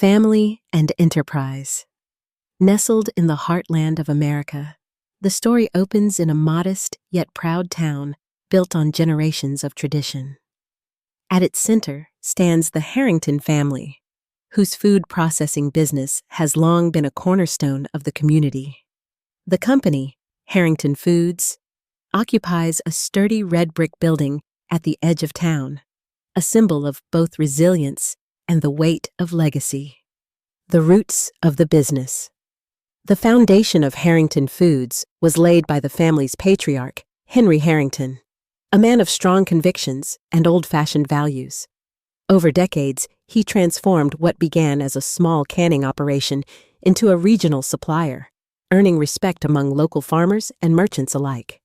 Family and enterprise. Nestled in the heartland of America, the story opens in a modest yet proud town built on generations of tradition. At its center stands the Harrington family, whose food processing business has long been a cornerstone of the community. The company, Harrington Foods, occupies a sturdy red brick building at the edge of town, a symbol of both resilience and the weight of legacy. The roots of the business. The foundation of Harrington Foods was laid by the family's patriarch, Henry Harrington, a man of strong convictions and old-fashioned values. Over decades, he transformed what began as a small canning operation into a regional supplier, earning respect among local farmers and merchants alike.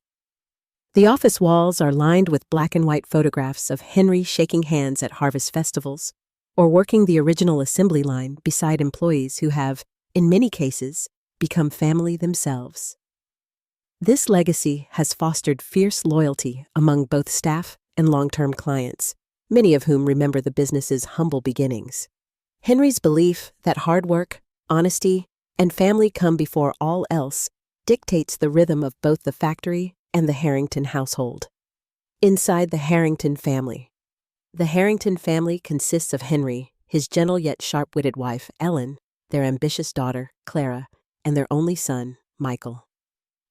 The office walls are lined with black and white photographs of Henry shaking hands at harvest festivals, or working the original assembly line beside employees who have, in many cases, become family themselves. This legacy has fostered fierce loyalty among both staff and long-term clients, many of whom remember the business's humble beginnings. Henry's belief that hard work, honesty, and family come before all else dictates the rhythm of both the factory and the Harrington household. Inside the Harrington family. The Harrington family consists of Henry, his gentle yet sharp-witted wife, Ellen, their ambitious daughter, Clara, and their only son, Michael.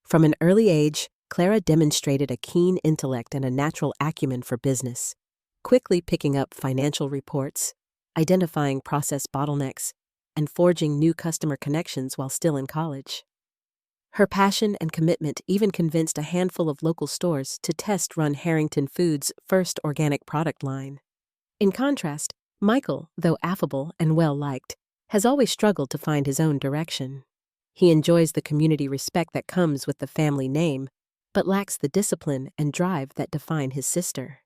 From an early age, Clara demonstrated a keen intellect and a natural acumen for business, quickly picking up financial reports, identifying process bottlenecks, and forging new customer connections while still in college. Her passion and commitment even convinced a handful of local stores to test-run Harrington Foods' first organic product line. In contrast, Michael, though affable and well-liked, has always struggled to find his own direction. He enjoys the community respect that comes with the family name, but lacks the discipline and drive that define his sister.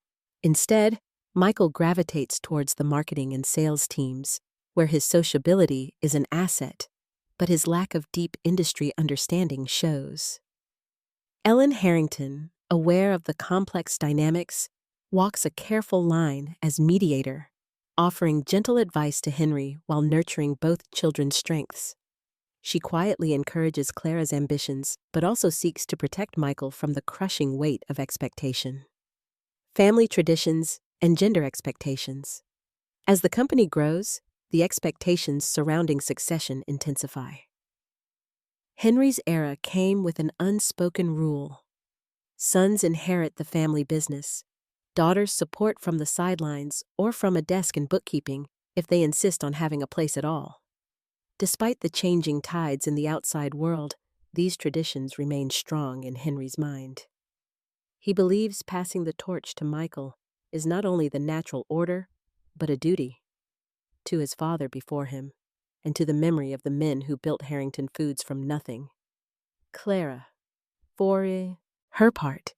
Instead, Michael gravitates towards the marketing and sales teams, where his sociability is an asset, but his lack of deep industry understanding shows. Ellen Harrington, aware of the complex dynamics, walks a careful line as mediator, offering gentle advice to Henry while nurturing both children's strengths. She quietly encourages Clara's ambitions, but also seeks to protect Michael from the crushing weight of expectation. Family traditions and gender expectations. As the company grows, the expectations surrounding succession intensify. Henry's era came with an unspoken rule. Sons inherit the family business. Daughters support from the sidelines or from a desk in bookkeeping if they insist on having a place at all. Despite the changing tides in the outside world, these traditions remain strong in Henry's mind. He believes passing the torch to Michael is not only the natural order, but a duty. To his father before him, and to the memory of the men who built Harrington Foods from nothing. Clara, for her part,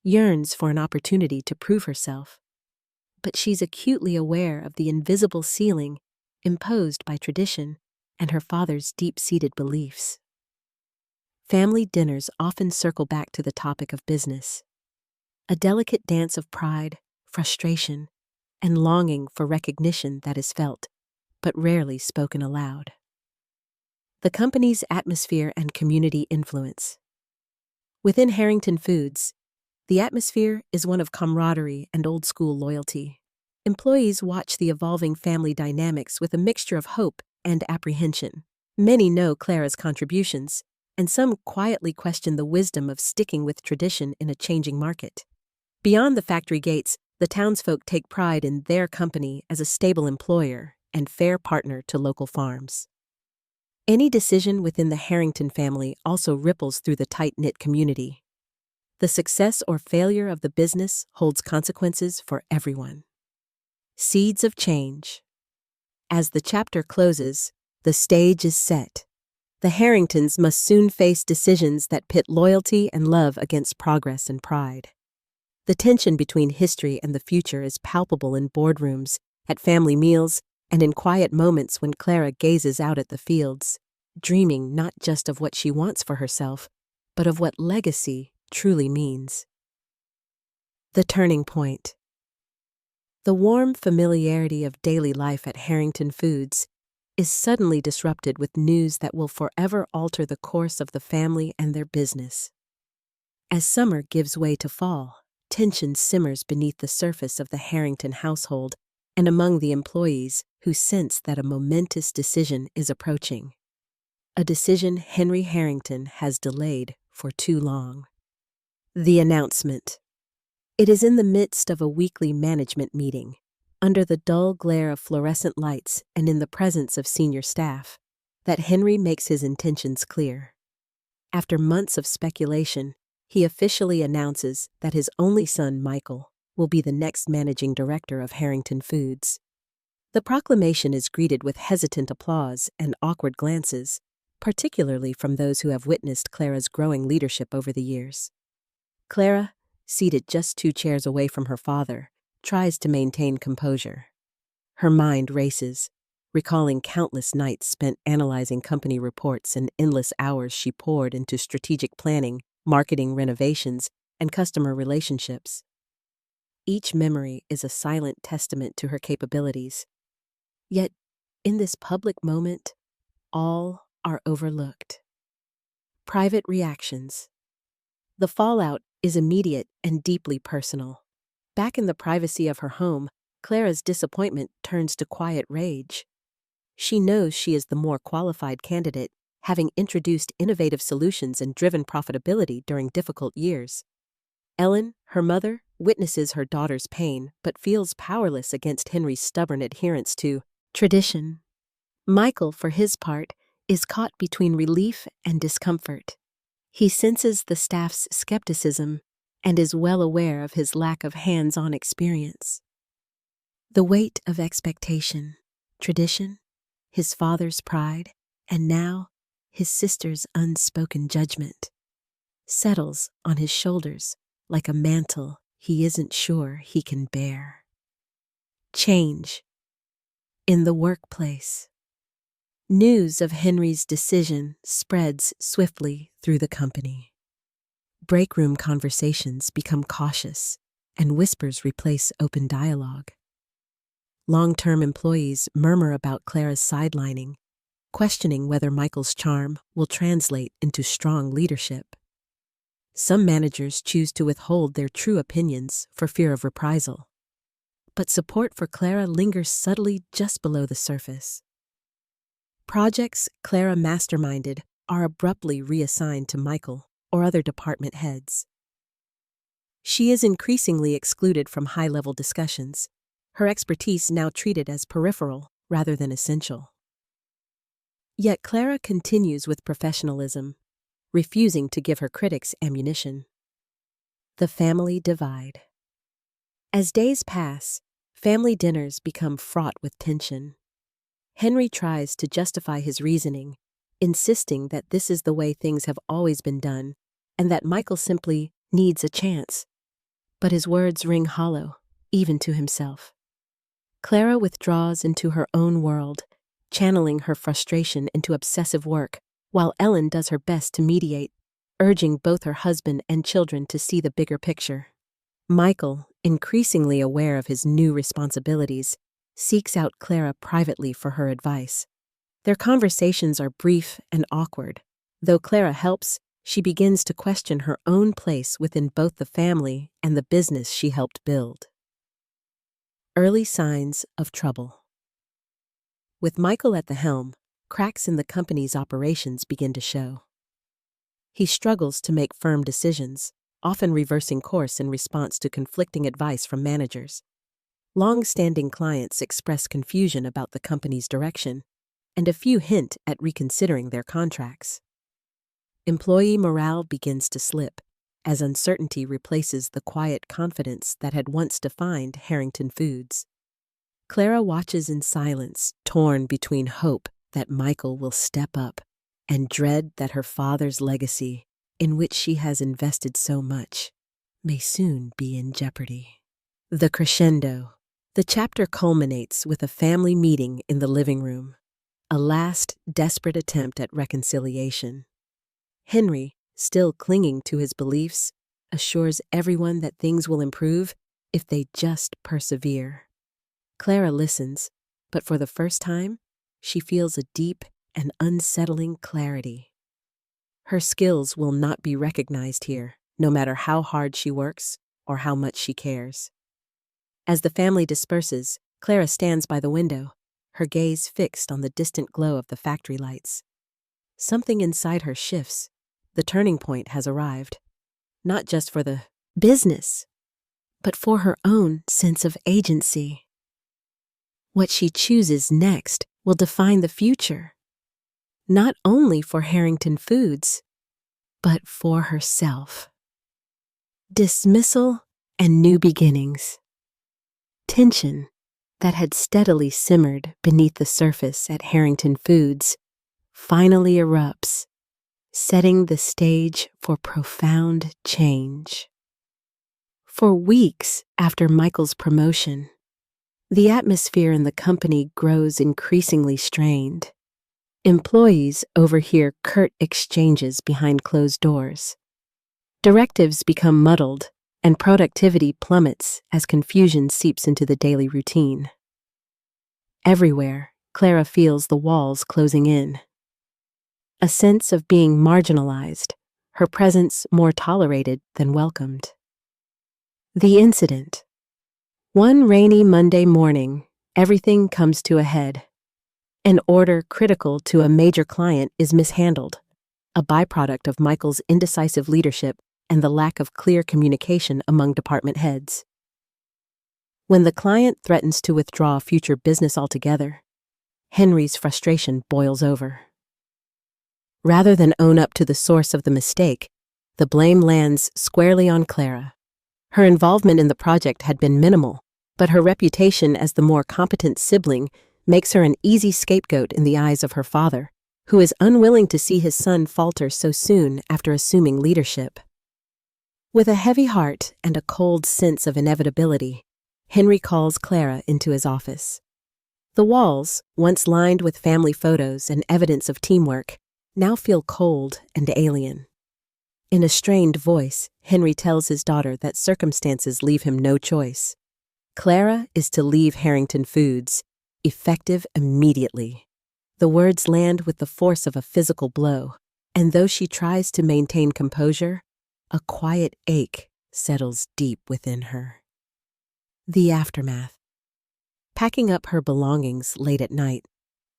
yearns for an opportunity to prove herself, but she's acutely aware of the invisible ceiling imposed by tradition and her father's deep-seated beliefs. Family dinners often circle back to the topic of business, a delicate dance of pride, frustration, and longing for recognition that is felt, but rarely spoken aloud. The company's atmosphere and community influence. Within Harrington Foods, the atmosphere is one of camaraderie and old-school loyalty. Employees watch the evolving family dynamics with a mixture of hope and apprehension. Many know Clara's contributions, and some quietly question the wisdom of sticking with tradition in a changing market. Beyond the factory gates, the townsfolk take pride in their company as a stable employer and fair partner to local farms. Any decision within the Harrington family also ripples through the tight-knit community. The success or failure of the business holds consequences for everyone. Seeds of change. As the chapter closes, the stage is set. The Harringtons must soon face decisions that pit loyalty and love against progress and pride. The tension between history and the future is palpable in boardrooms, at family meals, and in quiet moments when Clara gazes out at the fields, dreaming not just of what she wants for herself, but of what legacy truly means. The turning point. The warm familiarity of daily life at Harrington Foods is suddenly disrupted with news that will forever alter the course of the family and their business. As summer gives way to fall, tension simmers beneath the surface of the Harrington household and among the employees who sense that a momentous decision is approaching. A decision Henry Harrington has delayed for too long. The announcement. It is in the midst of a weekly management meeting, under the dull glare of fluorescent lights and in the presence of senior staff, that Henry makes his intentions clear. After months of speculation, he officially announces that his only son, Michael, will be the next managing director of Harrington Foods. The proclamation is greeted with hesitant applause and awkward glances, particularly from those who have witnessed Clara's growing leadership over the years. Clara, seated just 2 chairs away from her father, tries to maintain composure. Her mind races, recalling countless nights spent analyzing company reports and endless hours she poured into strategic planning, marketing renovations, and customer relationships. Each memory is a silent testament to her capabilities. Yet, in this public moment, all are overlooked. Private reactions. The fallout is immediate and deeply personal. Back in the privacy of her home, Clara's disappointment turns to quiet rage. She knows she is the more qualified candidate, having introduced innovative solutions and driven profitability during difficult years. Ellen, her mother, witnesses her daughter's pain but feels powerless against Henry's stubborn adherence to tradition. Michael, for his part, is caught between relief and discomfort. He senses the staff's skepticism and is well aware of his lack of hands-on experience. The weight of expectation, tradition, his father's pride, and now his sister's unspoken judgment settles on his shoulders like a mantle he isn't sure he can bear. Change. In the workplace. News of Henry's decision spreads swiftly through the company. Break-room conversations become cautious, and whispers replace open dialogue. Long-term employees murmur about Clara's sidelining, questioning whether Michael's charm will translate into strong leadership. Some managers choose to withhold their true opinions for fear of reprisal. But support for Clara lingers subtly just below the surface. Projects Clara masterminded are abruptly reassigned to Michael or other department heads. She is increasingly excluded from high-level discussions, her expertise now treated as peripheral rather than essential. Yet Clara continues with professionalism, refusing to give her critics ammunition. The family divide. As days pass, family dinners become fraught with tension. Henry tries to justify his reasoning, insisting that this is the way things have always been done and that Michael simply needs a chance. But his words ring hollow, even to himself. Clara withdraws into her own world, channeling her frustration into obsessive work, while Ellen does her best to mediate, urging both her husband and children to see the bigger picture. Michael, increasingly aware of his new responsibilities, seeks out Clara privately for her advice. Their conversations are brief and awkward. Though Clara helps, she begins to question her own place within both the family and the business she helped build. Early signs of trouble. With Michael at the helm, cracks in the company's operations begin to show. He struggles to make firm decisions, often reversing course in response to conflicting advice from managers. Long-standing clients express confusion about the company's direction, and a few hint at reconsidering their contracts. Employee morale begins to slip, as uncertainty replaces the quiet confidence that had once defined Harrington Foods. Clara watches in silence, torn between hope that Michael will step up and dread that her father's legacy, in which she has invested so much, may soon be in jeopardy. The crescendo. The chapter culminates with a family meeting in the living room, a last desperate attempt at reconciliation. Henry, still clinging to his beliefs, assures everyone that things will improve if they just persevere. Clara listens, but for the first time, she feels a deep and unsettling clarity. Her skills will not be recognized here, no matter how hard she works or how much she cares. As the family disperses, Clara stands by the window, her gaze fixed on the distant glow of the factory lights. Something inside her shifts. The turning point has arrived, not just for the business, but for her own sense of agency. What she chooses next will define the future, not only for Harrington Foods, but for herself. Dismissal and new beginnings. Tension that had steadily simmered beneath the surface at Harrington Foods finally erupts, setting the stage for profound change. For weeks after Michael's promotion, the atmosphere in the company grows increasingly strained. Employees overhear curt exchanges behind closed doors. Directives become muddled, and productivity plummets as confusion seeps into the daily routine. Everywhere, Clara feels the walls closing in. A sense of being marginalized, her presence more tolerated than welcomed. The incident. One rainy Monday morning, everything comes to a head. An order critical to a major client is mishandled, a byproduct of Michael's indecisive leadership and the lack of clear communication among department heads. When the client threatens to withdraw future business altogether, Henry's frustration boils over. Rather than own up to the source of the mistake, the blame lands squarely on Clara. Her involvement in the project had been minimal, but her reputation as the more competent sibling makes her an easy scapegoat in the eyes of her father, who is unwilling to see his son falter so soon after assuming leadership. With a heavy heart and a cold sense of inevitability, Henry calls Clara into his office. The walls, once lined with family photos and evidence of teamwork, now feel cold and alien. In a strained voice, Henry tells his daughter that circumstances leave him no choice. Clara is to leave Harrington Foods, effective immediately. The words land with the force of a physical blow, and though she tries to maintain composure, a quiet ache settles deep within her. The aftermath. Packing up her belongings late at night,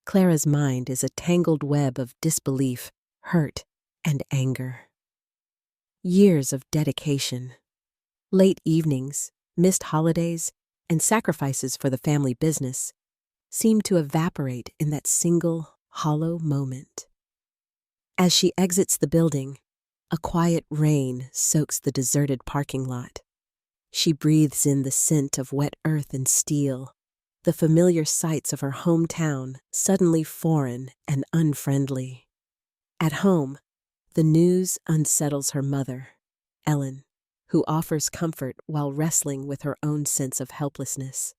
Clara's mind is a tangled web of disbelief, hurt, and anger. Years of dedication, late evenings, missed holidays, and sacrifices for the family business seem to evaporate in that single, hollow moment. As she exits the building, a quiet rain soaks the deserted parking lot. She breathes in the scent of wet earth and steel, the familiar sights of her hometown suddenly foreign and unfriendly. At home, the news unsettles her mother, Ellen, who offers comfort while wrestling with her own sense of helplessness.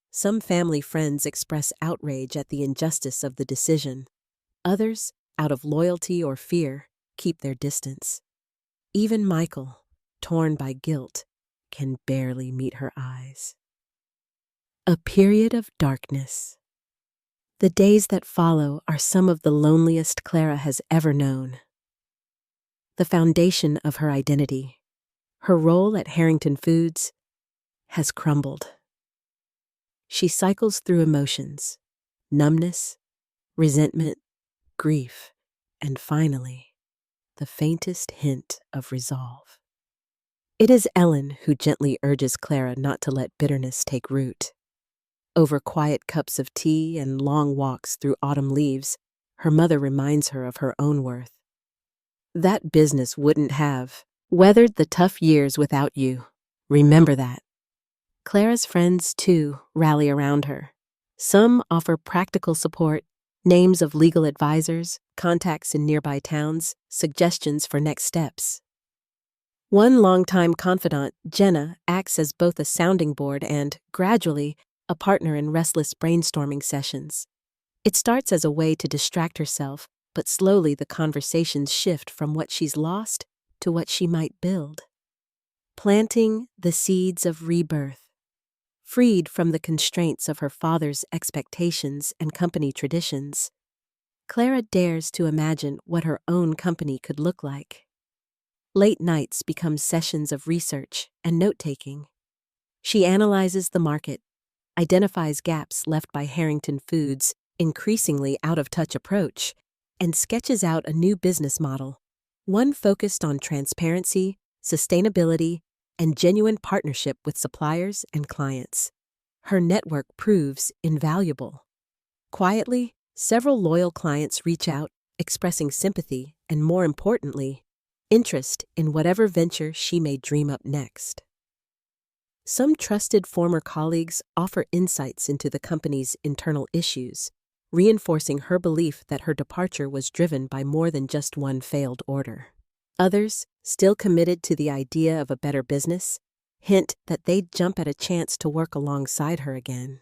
Some family friends express outrage at the injustice of the decision. Others, out of loyalty or fear, keep their distance. Even Michael, torn by guilt, can barely meet her eyes. A period of darkness. The days that follow are some of the loneliest Clara has ever known. The foundation of her identity, her role at Harrington Foods, has crumbled. She cycles through emotions, numbness, resentment, grief, and finally, the faintest hint of resolve. It is Ellen who gently urges Clara not to let bitterness take root. Over quiet cups of tea and long walks through autumn leaves, her mother reminds her of her own worth. That business wouldn't have weathered the tough years without you. Remember that. Clara's friends, too, rally around her. Some offer practical support, names of legal advisors, contacts in nearby towns, suggestions for next steps. One longtime confidant, Jenna, acts as both a sounding board and, gradually, a partner in restless brainstorming sessions. It starts as a way to distract herself, but slowly the conversations shift from what she's lost to what she might build. Planting the seeds of rebirth. Freed from the constraints of her father's expectations and company traditions, Clara dares to imagine what her own company could look like. Late nights become sessions of research and note-taking. She analyzes the market, identifies gaps left by Harrington Foods' increasingly out-of-touch approach, and sketches out a new business model, one focused on transparency, sustainability, and genuine partnership with suppliers and clients. Her network proves invaluable. Quietly, several loyal clients reach out, expressing sympathy and, more importantly, interest in whatever venture she may dream up next. Some trusted former colleagues offer insights into the company's internal issues, reinforcing her belief that her departure was driven by more than just one failed order. Others, still committed to the idea of a better business, hint that they'd jump at a chance to work alongside her again.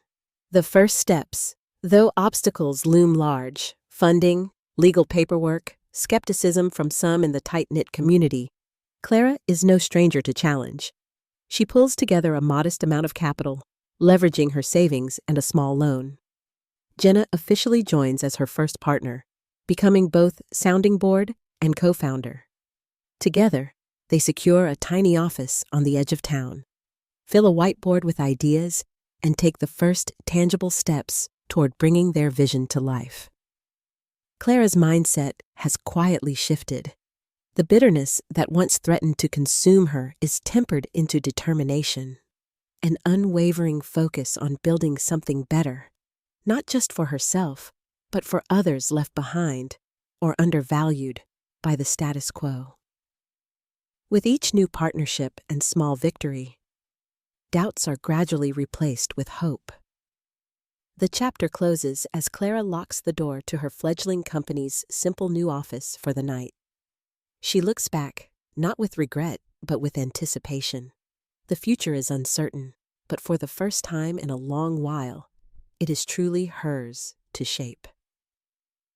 The first steps, though obstacles loom large, funding, legal paperwork, skepticism from some in the tight-knit community, Clara is no stranger to challenge. She pulls together a modest amount of capital, leveraging her savings and a small loan. Jenna officially joins as her first partner, becoming both sounding board and co-founder. Together, they secure a tiny office on the edge of town, fill a whiteboard with ideas, and take the first tangible steps toward bringing their vision to life. Clara's mindset has quietly shifted. The bitterness that once threatened to consume her is tempered into determination, an unwavering focus on building something better, not just for herself, but for others left behind or undervalued by the status quo. With each new partnership and small victory, doubts are gradually replaced with hope. The chapter closes as Clara locks the door to her fledgling company's simple new office for the night. She looks back, not with regret, but with anticipation. The future is uncertain, but for the first time in a long while, it is truly hers to shape.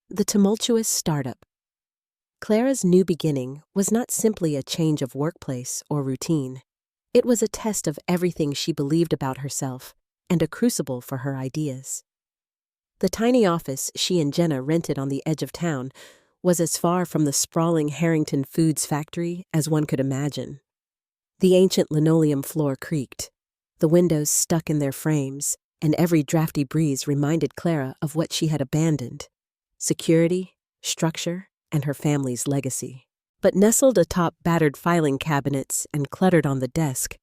The tumultuous startup. Clara's new beginning was not simply a change of workplace or routine. It was a test of everything she believed about herself and a crucible for her ideas. The tiny office she and Jenna rented on the edge of town was as far from the sprawling Harrington Foods factory as one could imagine. The ancient linoleum floor creaked, the windows stuck in their frames, and every drafty breeze reminded Clara of what she had abandoned: security, structure, and her family's legacy. But nestled atop battered filing cabinets and cluttered on the desk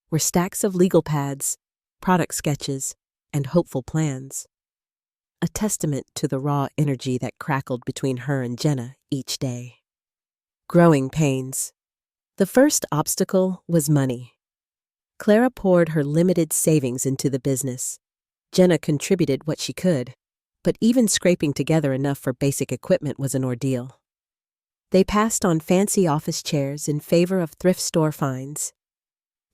were stacks of legal pads, product sketches, and hopeful plans. A testament to the raw energy that crackled between her and Jenna each day. Growing pains. The first obstacle was money. Clara poured her limited savings into the business. Jenna contributed what she could, but even scraping together enough for basic equipment was an ordeal. They passed on fancy office chairs in favor of thrift store finds.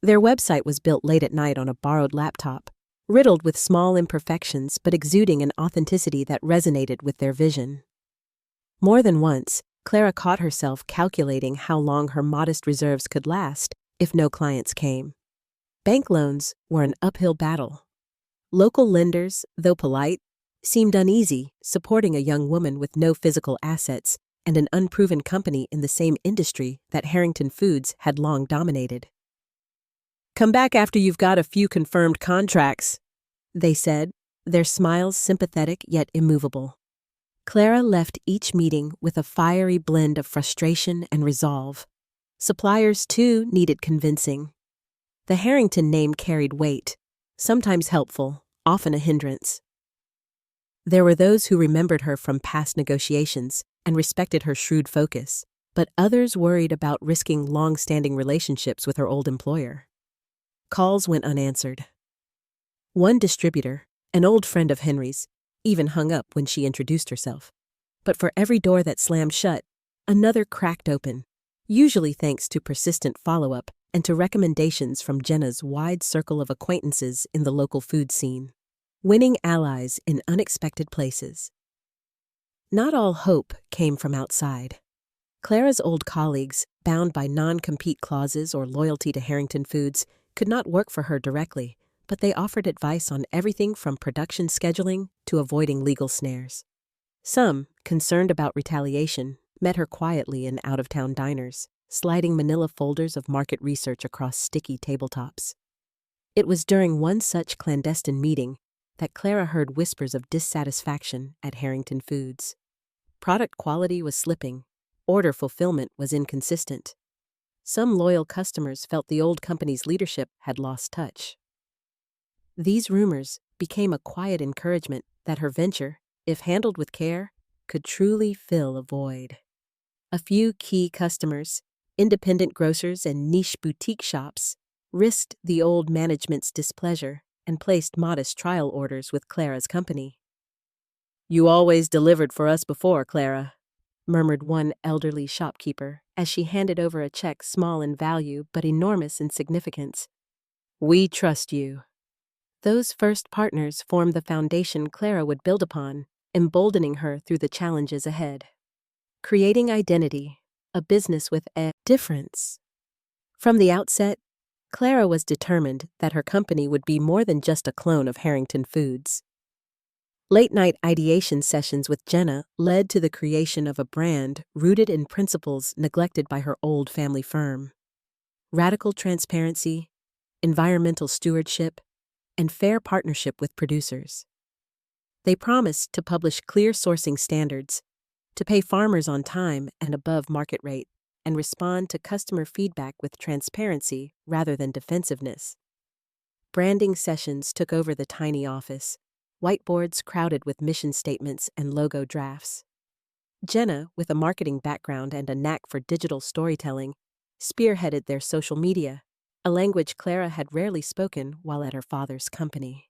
Their website was built late at night on a borrowed laptop, riddled with small imperfections but exuding an authenticity that resonated with their vision. More than once, Clara caught herself calculating how long her modest reserves could last if no clients came. Bank loans were an uphill battle. Local lenders, though polite, seemed uneasy supporting a young woman with no physical assets and an unproven company in the same industry that Harrington Foods had long dominated. "Come back after you've got a few confirmed contracts," they said, their smiles sympathetic yet immovable. Clara left each meeting with a fiery blend of frustration and resolve. Suppliers, too, needed convincing. The Harrington name carried weight, sometimes helpful, often a hindrance. There were those who remembered her from past negotiations and respected her shrewd focus, but others worried about risking long-standing relationships with her old employer. Calls went unanswered. One distributor, an old friend of Henry's, even hung up when she introduced herself. But for every door that slammed shut, another cracked open, usually thanks to persistent follow-up and to recommendations from Jenna's wide circle of acquaintances in the local food scene. Winning allies in unexpected places. Not all hope came from outside. Clara's old colleagues, bound by non-compete clauses or loyalty to Harrington Foods, could not work for her directly, but they offered advice on everything from production scheduling to avoiding legal snares. Some, concerned about retaliation, met her quietly in out-of-town diners, sliding manila folders of market research across sticky tabletops. It was during one such clandestine meeting that Clara heard whispers of dissatisfaction at Harrington Foods. Product quality was slipping, order fulfillment was inconsistent. Some loyal customers felt the old company's leadership had lost touch. These rumors became a quiet encouragement that her venture, if handled with care, could truly fill a void. A few key customers, independent grocers and niche boutique shops, risked the old management's displeasure and placed modest trial orders with Clara's company. "You always delivered for us before, Clara," murmured one elderly shopkeeper as she handed over a check small in value but enormous in significance. "We trust you." Those first partners formed the foundation Clara would build upon, emboldening her through the challenges ahead. Creating identity, a business with a difference. From the outset, Clara was determined that her company would be more than just a clone of Harrington Foods. Late-night ideation sessions with Jenna led to the creation of a brand rooted in principles neglected by her old family firm. Radical transparency, environmental stewardship, and fair partnership with producers. They promised to publish clear sourcing standards, to pay farmers on time and above market rate, and respond to customer feedback with transparency rather than defensiveness. Branding sessions took over the tiny office, whiteboards crowded with mission statements and logo drafts. Jenna, with a marketing background and a knack for digital storytelling, spearheaded their social media, a language Clara had rarely spoken while at her father's company.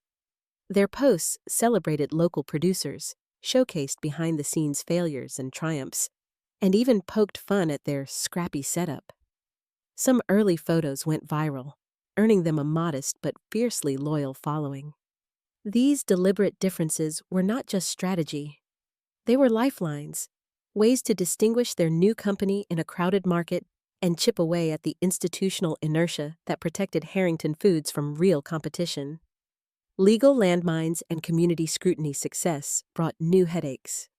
Their posts celebrated local producers, showcased behind-the-scenes failures and triumphs, and even poked fun at their scrappy setup. Some early photos went viral, earning them a modest but fiercely loyal following. These deliberate differences were not just strategy. They were lifelines, ways to distinguish their new company in a crowded market and chip away at the institutional inertia that protected Harrington Foods from real competition. Legal landmines and community scrutiny success brought new headaches.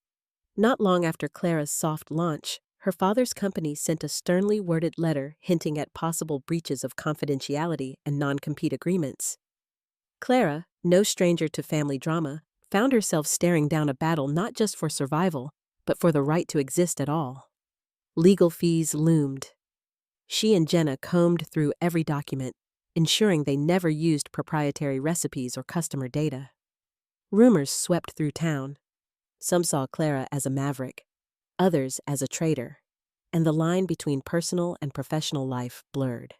Not long after Clara's soft launch, her father's company sent a sternly worded letter hinting at possible breaches of confidentiality and non-compete agreements. Clara, no stranger to family drama, found herself staring down a battle not just for survival, but for the right to exist at all. Legal fees loomed. She and Jenna combed through every document, ensuring they never used proprietary recipes or customer data. Rumors swept through town. Some saw Clara as a maverick, others as a traitor, and the line between personal and professional life blurred.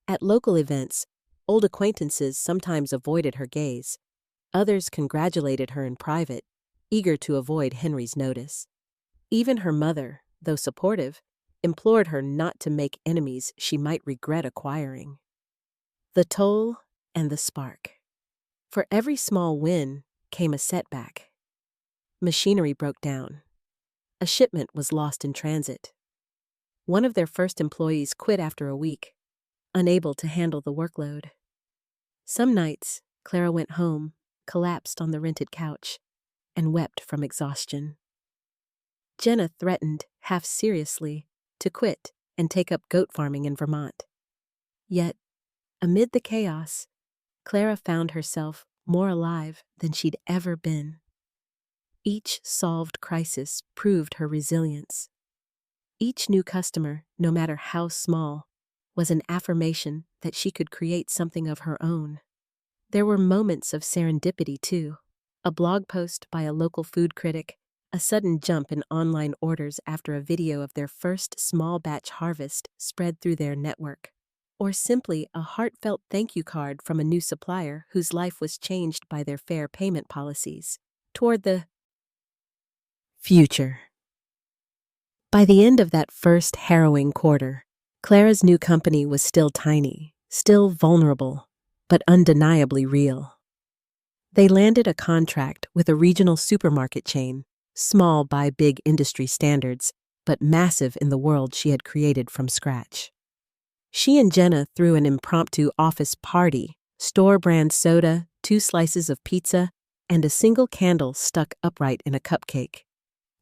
At local events, old acquaintances sometimes avoided her gaze. Others congratulated her in private, eager to avoid Henry's notice. Even her mother, though supportive, implored her not to make enemies she might regret acquiring. The toll and the spark. For every small win came a setback. Machinery broke down. A shipment was lost in transit. One of their first employees quit after a week, unable to handle the workload. Some nights, Clara went home, collapsed on the rented couch, and wept from exhaustion. Jenna threatened, half seriously, to quit and take up goat farming in Vermont. Yet, amid the chaos, Clara found herself more alive than she'd ever been. Each solved crisis proved her resilience. Each new customer, no matter how small, was an affirmation that she could create something of her own. There were moments of serendipity, too. A blog post by a local food critic, a sudden jump in online orders after a video of their first small batch harvest spread through their network, or simply a heartfelt thank you card from a new supplier whose life was changed by their fair payment policies. Toward the future. By the end of that first harrowing quarter, Clara's new company was still tiny, still vulnerable, but undeniably real. They landed a contract with a regional supermarket chain, small by big industry standards, but massive in the world she had created from scratch. She and Jenna threw an impromptu office party, store-brand soda, 2 slices of pizza, and a single candle stuck upright in a cupcake.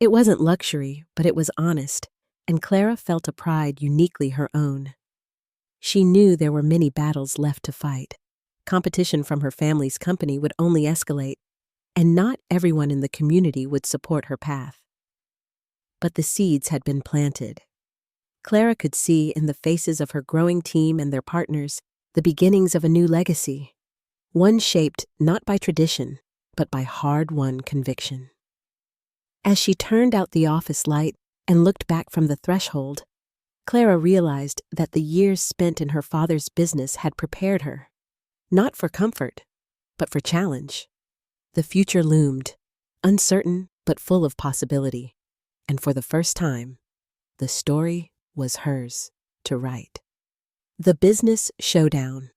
It wasn't luxury, but it was honest, and Clara felt a pride uniquely her own. She knew there were many battles left to fight. Competition from her family's company would only escalate, and not everyone in the community would support her path. But the seeds had been planted. Clara could see in the faces of her growing team and their partners the beginnings of a new legacy, one shaped not by tradition, but by hard-won conviction. As she turned out the office light and looked back from the threshold, Clara realized that the years spent in her father's business had prepared her, not for comfort, but for challenge. The future loomed, uncertain but full of possibility, and for the first time, the story was hers to write. The Business Showdown.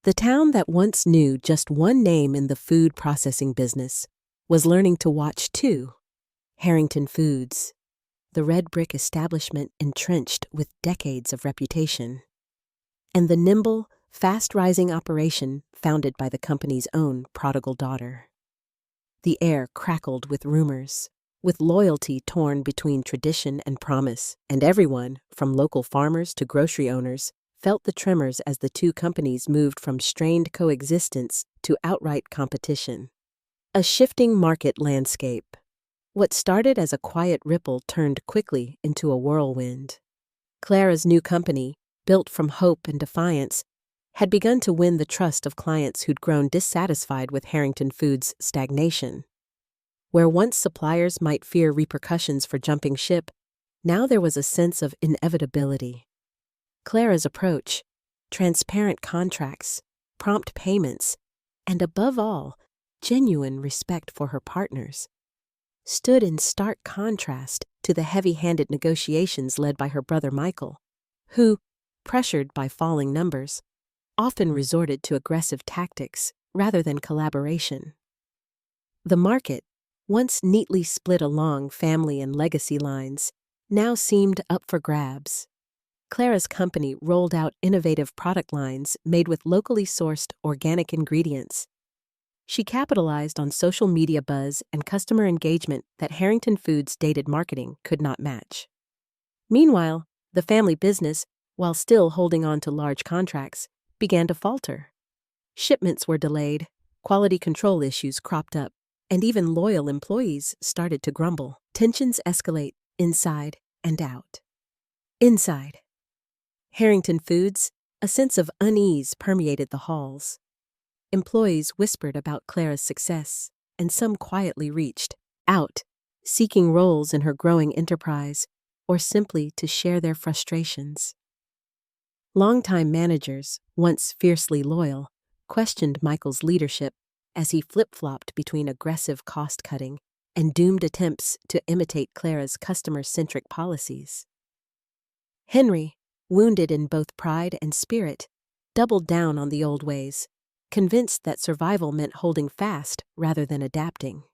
The town that once knew just one name in the food processing business was learning to watch two: Harrington Foods, the red brick establishment entrenched with decades of reputation, and the nimble, fast-rising operation founded by the company's own prodigal daughter. The air crackled with rumors, with loyalty torn between tradition and promise, and everyone, from local farmers to grocery owners, felt the tremors as the two companies moved from strained coexistence to outright competition. A shifting market landscape. What started as a quiet ripple turned quickly into a whirlwind. Clara's new company, built from hope and defiance, had begun to win the trust of clients who'd grown dissatisfied with Harrington Foods' stagnation. Where once suppliers might fear repercussions for jumping ship, now there was a sense of inevitability. Clara's approach, transparent contracts, prompt payments, and above all, genuine respect for her partners, stood in stark contrast to the heavy-handed negotiations led by her brother Michael, who, pressured by falling numbers, often resorted to aggressive tactics rather than collaboration. The market, once neatly split along family and legacy lines, now seemed up for grabs. Clara's company rolled out innovative product lines made with locally sourced organic ingredients. She capitalized on social media buzz and customer engagement that Harrington Foods' dated marketing could not match. Meanwhile, the family business, while still holding on to large contracts, began to falter. Shipments were delayed, quality control issues cropped up, and even loyal employees started to grumble. Tensions escalate inside and out. Inside Harrington Foods, a sense of unease permeated the halls. Employees whispered about Clara's success, and some quietly reached out, seeking roles in her growing enterprise, or simply to share their frustrations. Longtime managers, once fiercely loyal, questioned Michael's leadership as he flip-flopped between aggressive cost-cutting and doomed attempts to imitate Clara's customer-centric policies. Henry, wounded in both pride and spirit, doubled down on the old ways, convinced that survival meant holding fast rather than adapting.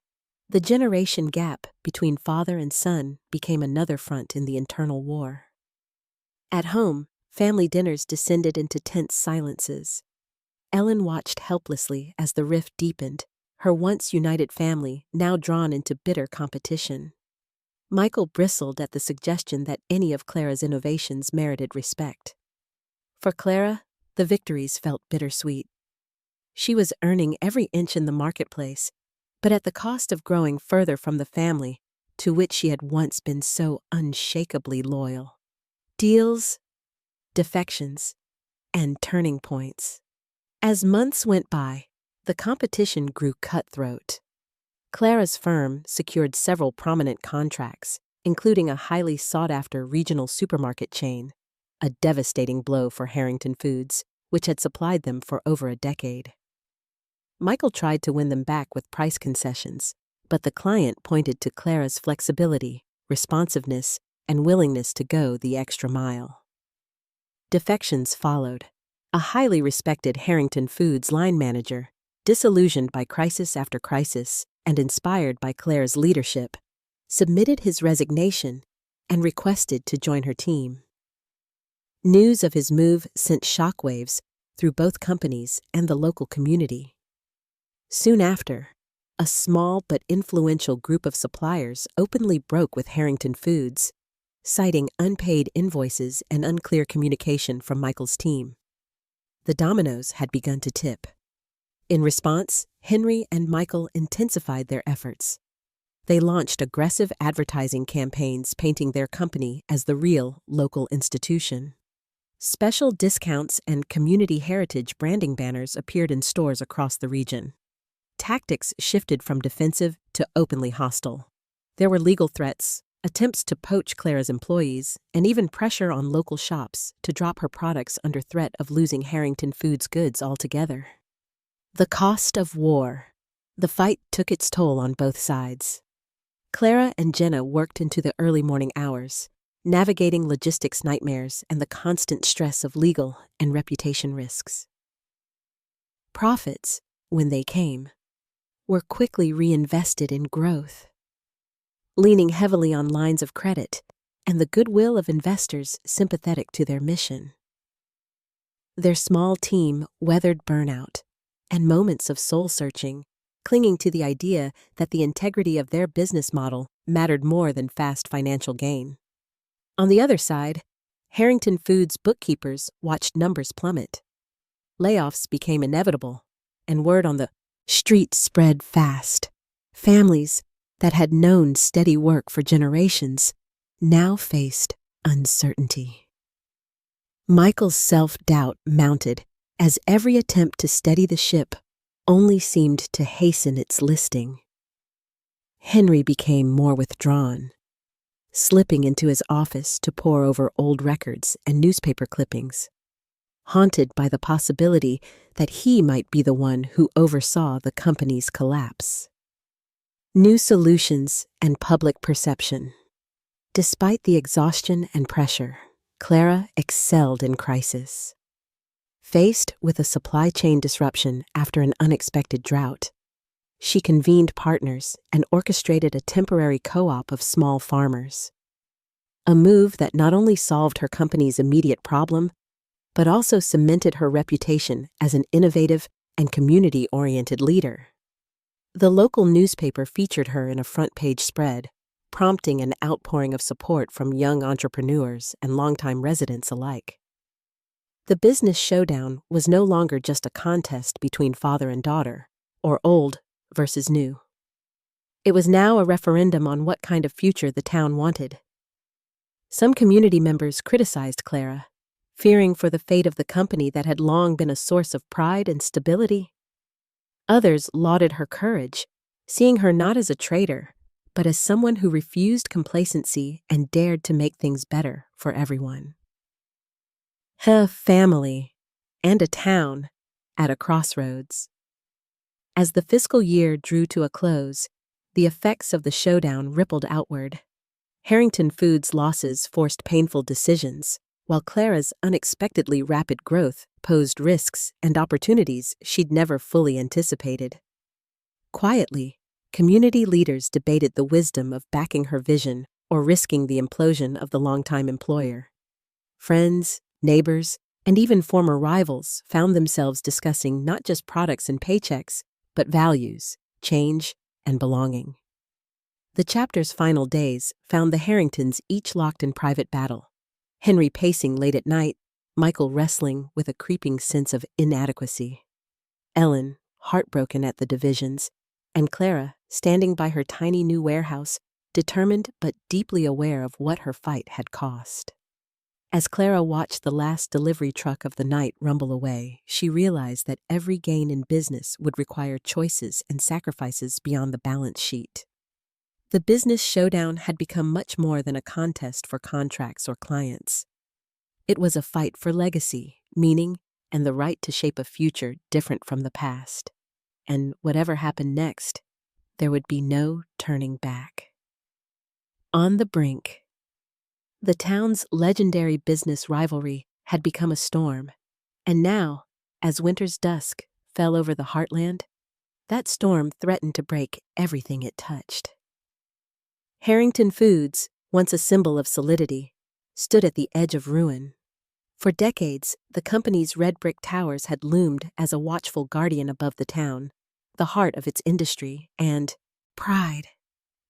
The generation gap between father and son became another front in the internal war. At home, family dinners descended into tense silences. Ellen watched helplessly as the rift deepened, her once united family now drawn into bitter competition. Michael bristled at the suggestion that any of Clara's innovations merited respect. For Clara, the victories felt bittersweet. She was earning every inch in the marketplace, but at the cost of growing further from the family to which she had once been so unshakably loyal. Deals, defections, and turning points. As months went by, the competition grew cutthroat. Clara's firm secured several prominent contracts, including a highly sought-after regional supermarket chain, a devastating blow for Harrington Foods, which had supplied them for over a decade. Michael tried to win them back with price concessions, but the client pointed to Clara's flexibility, responsiveness, and willingness to go the extra mile. Defections followed. A highly respected Harrington Foods line manager, disillusioned by crisis after crisis and inspired by Clara's leadership, submitted his resignation and requested to join her team. News of his move sent shockwaves through both companies and the local community. Soon after, a small but influential group of suppliers openly broke with Harrington Foods, citing unpaid invoices and unclear communication from Michael's team. The dominoes had begun to tip. In response, Henry and Michael intensified their efforts. They launched aggressive advertising campaigns painting their company as the real local institution. Special discounts and community heritage branding banners appeared in stores across the region. Tactics shifted from defensive to openly hostile. There were legal threats, attempts to poach Clara's employees, and even pressure on local shops to drop her products under threat of losing Harrington Foods goods altogether. The cost of war. The fight took its toll on both sides. Clara and Jenna worked into the early morning hours, navigating logistics nightmares and the constant stress of legal and reputation risks. Profits, when they came, were quickly reinvested in growth. Leaning heavily on lines of credit and the goodwill of investors sympathetic to their mission. Their small team weathered burnout and moments of soul-searching, clinging to the idea that the integrity of their business model mattered more than fast financial gain. On the other side, Harrington Foods bookkeepers watched numbers plummet. Layoffs became inevitable, and word on the street spread fast. Families that had known steady work for generations now faced uncertainty. Michael's self-doubt mounted as every attempt to steady the ship only seemed to hasten its listing. Henry became more withdrawn, slipping into his office to pore over old records and newspaper clippings, haunted by the possibility that he might be the one who oversaw the company's collapse. New solutions and public perception. Despite the exhaustion and pressure, Clara excelled in crisis. Faced with a supply chain disruption after an unexpected drought, she convened partners and orchestrated a temporary co-op of small farmers. A move that not only solved her company's immediate problem, but also cemented her reputation as an innovative and community-oriented leader. The local newspaper featured her in a front-page spread, prompting an outpouring of support from young entrepreneurs and longtime residents alike. The business showdown was no longer just a contest between father and daughter, or old versus new. It was now a referendum on what kind of future the town wanted. Some community members criticized Clara, fearing for the fate of the company that had long been a source of pride and stability. Others lauded her courage, seeing her not as a traitor, but as someone who refused complacency and dared to make things better for everyone. Her family, and a town, at a crossroads. As the fiscal year drew to a close, the effects of the showdown rippled outward. Harrington Foods' losses forced painful decisions, while Clara's unexpectedly rapid growth posed risks and opportunities she'd never fully anticipated. Quietly, community leaders debated the wisdom of backing her vision or risking the implosion of the longtime employer. Friends, neighbors, and even former rivals found themselves discussing not just products and paychecks, but values, change, and belonging. The chapter's final days found the Harringtons each locked in private battle. Henry pacing late at night, Michael wrestling with a creeping sense of inadequacy. Ellen, heartbroken at the divisions, and Clara standing by her tiny new warehouse, determined but deeply aware of what her fight had cost. As Clara watched the last delivery truck of the night rumble away, she realized that every gain in business would require choices and sacrifices beyond the balance sheet. The business showdown had become much more than a contest for contracts or clients. It was a fight for legacy, meaning, and the right to shape a future different from the past. And whatever happened next, there would be no turning back. On the brink. The town's legendary business rivalry had become a storm, and now, as winter's dusk fell over the heartland, that storm threatened to break everything it touched. Harrington Foods, once a symbol of solidity, stood at the edge of ruin. For decades, the company's red brick towers had loomed as a watchful guardian above the town, the heart of its industry and pride.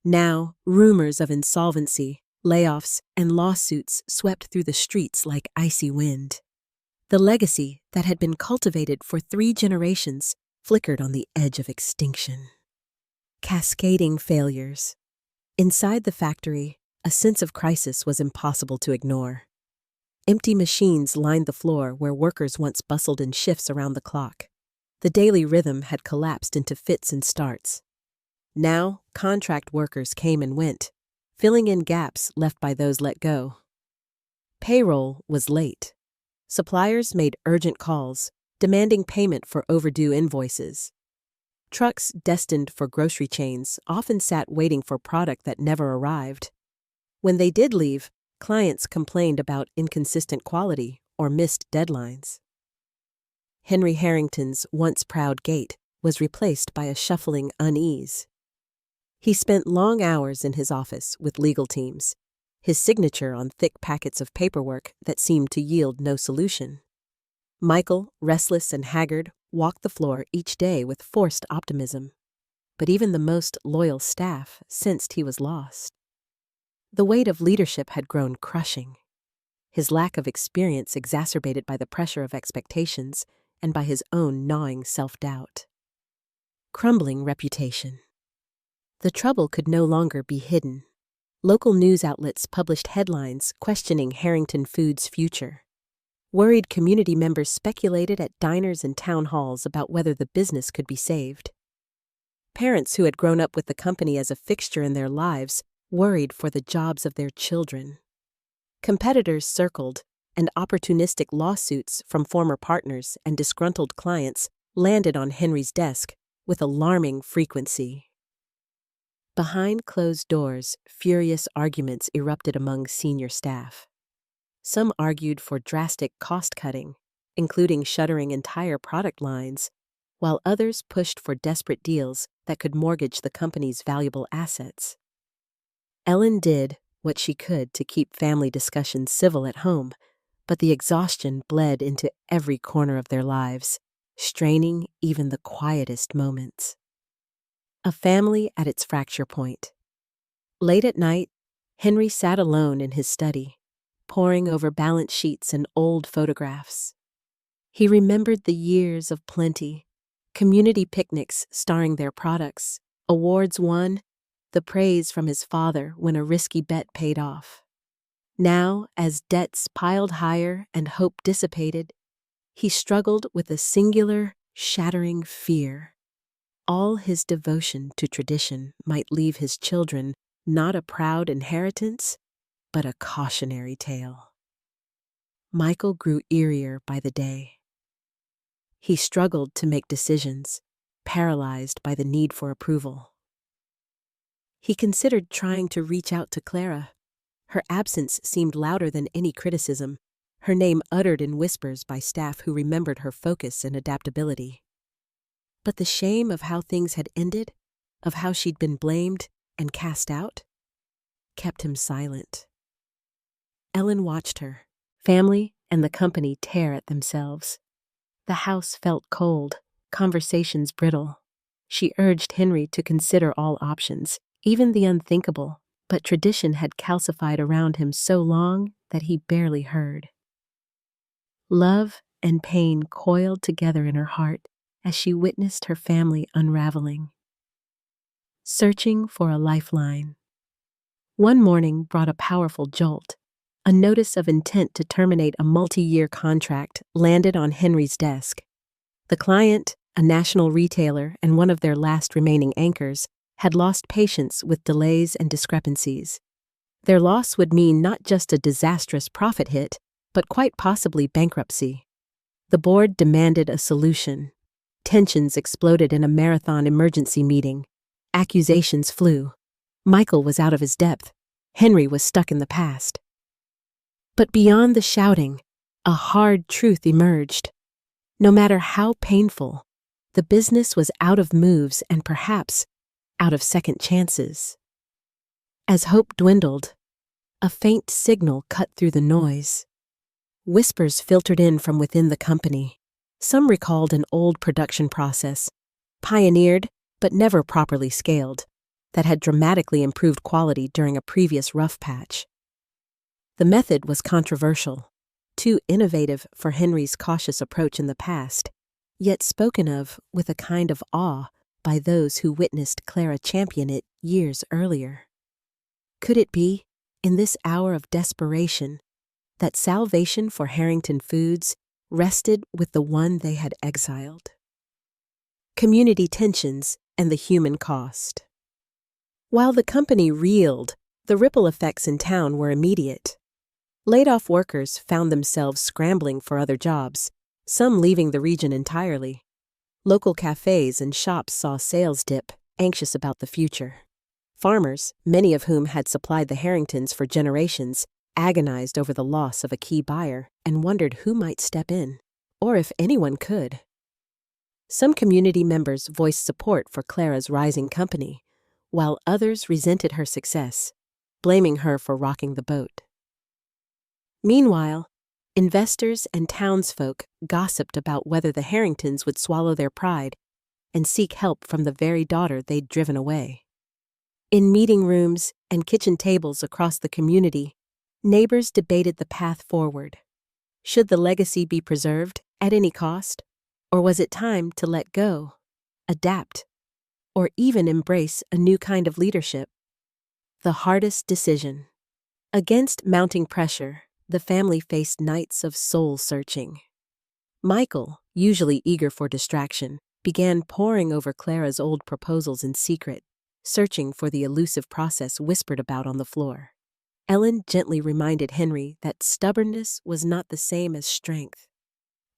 Now, rumors of insolvency, layoffs, and lawsuits swept through the streets like icy wind. The legacy that had been cultivated for 3 generations flickered on the edge of extinction. Cascading failures. Inside the factory, a sense of crisis was impossible to ignore. Empty machines lined the floor where workers once bustled in shifts around the clock. The daily rhythm had collapsed into fits and starts. Now, contract workers came and went, filling in gaps left by those let go. Payroll was late. Suppliers made urgent calls, demanding payment for overdue invoices. Trucks destined for grocery chains often sat waiting for product that never arrived. When they did leave, clients complained about inconsistent quality or missed deadlines. Henry Harrington's once proud gait was replaced by a shuffling unease. He spent long hours in his office with legal teams, his signature on thick packets of paperwork that seemed to yield no solution. Michael, restless and haggard, walked the floor each day with forced optimism, but even the most loyal staff sensed he was lost. The weight of leadership had grown crushing, his lack of experience exacerbated by the pressure of expectations and by his own gnawing self-doubt. Crumbling reputation. The trouble could no longer be hidden. Local news outlets published headlines questioning Harrington Foods' future. Worried community members speculated at diners and town halls about whether the business could be saved. Parents who had grown up with the company as a fixture in their lives worried for the jobs of their children. Competitors circled, and opportunistic lawsuits from former partners and disgruntled clients landed on Henry's desk with alarming frequency. Behind closed doors, furious arguments erupted among senior staff. Some argued for drastic cost-cutting, including shuttering entire product lines, while others pushed for desperate deals that could mortgage the company's valuable assets. Ellen did what she could to keep family discussions civil at home, but the exhaustion bled into every corner of their lives, straining even the quietest moments. A family at its fracture point. Late at night, Henry sat alone in his study, poring over balance sheets and old photographs. He remembered the years of plenty, community picnics starring their products, awards won, the praise from his father when a risky bet paid off. Now, as debts piled higher and hope dissipated, he struggled with a singular, shattering fear. All his devotion to tradition might leave his children not a proud inheritance, but a cautionary tale. Michael grew eerier by the day. He struggled to make decisions, paralyzed by the need for approval. He considered trying to reach out to Clara. Her absence seemed louder than any criticism, her name uttered in whispers by staff who remembered her focus and adaptability. But the shame of how things had ended, of how she'd been blamed and cast out, kept him silent. Ellen watched her, family and the company tear at themselves. The house felt cold, conversations brittle. She urged Henry to consider all options, even the unthinkable, but tradition had calcified around him so long that he barely heard. Love and pain coiled together in her heart as she witnessed her family unraveling. Searching for a lifeline. One morning brought a powerful jolt. A notice of intent to terminate a multi-year contract landed on Henry's desk. The client, a national retailer and one of their last remaining anchors, had lost patience with delays and discrepancies. Their loss would mean not just a disastrous profit hit, but quite possibly bankruptcy. The board demanded a solution. Tensions exploded in a marathon emergency meeting. Accusations flew. Michael was out of his depth. Henry was stuck in the past. But beyond the shouting, a hard truth emerged. No matter how painful, the business was out of moves and perhaps out of second chances. As hope dwindled, a faint signal cut through the noise. Whispers filtered in from within the company. Some recalled an old production process, pioneered but never properly scaled, that had dramatically improved quality during a previous rough patch. The method was controversial, too innovative for Henry's cautious approach in the past, yet spoken of with a kind of awe by those who witnessed Clara champion it years earlier. Could it be, in this hour of desperation, that salvation for Harrington Foods rested with the one they had exiled? Community tensions and the human cost. While the company reeled, the ripple effects in town were immediate. Laid-off workers found themselves scrambling for other jobs, some leaving the region entirely. Local cafes and shops saw sales dip, anxious about the future. Farmers, many of whom had supplied the Harringtons for generations, agonized over the loss of a key buyer and wondered who might step in, or if anyone could. Some community members voiced support for Clara's rising company, while others resented her success, blaming her for rocking the boat. Meanwhile, investors and townsfolk gossiped about whether the Harringtons would swallow their pride and seek help from the very daughter they'd driven away. In meeting rooms and kitchen tables across the community, neighbors debated the path forward. Should the legacy be preserved at any cost, or was it time to let go, adapt, or even embrace a new kind of leadership? The hardest decision. Against mounting pressure, the family faced nights of soul-searching. Michael, usually eager for distraction, began poring over Clara's old proposals in secret, searching for the elusive process whispered about on the floor. Ellen gently reminded Henry that stubbornness was not the same as strength.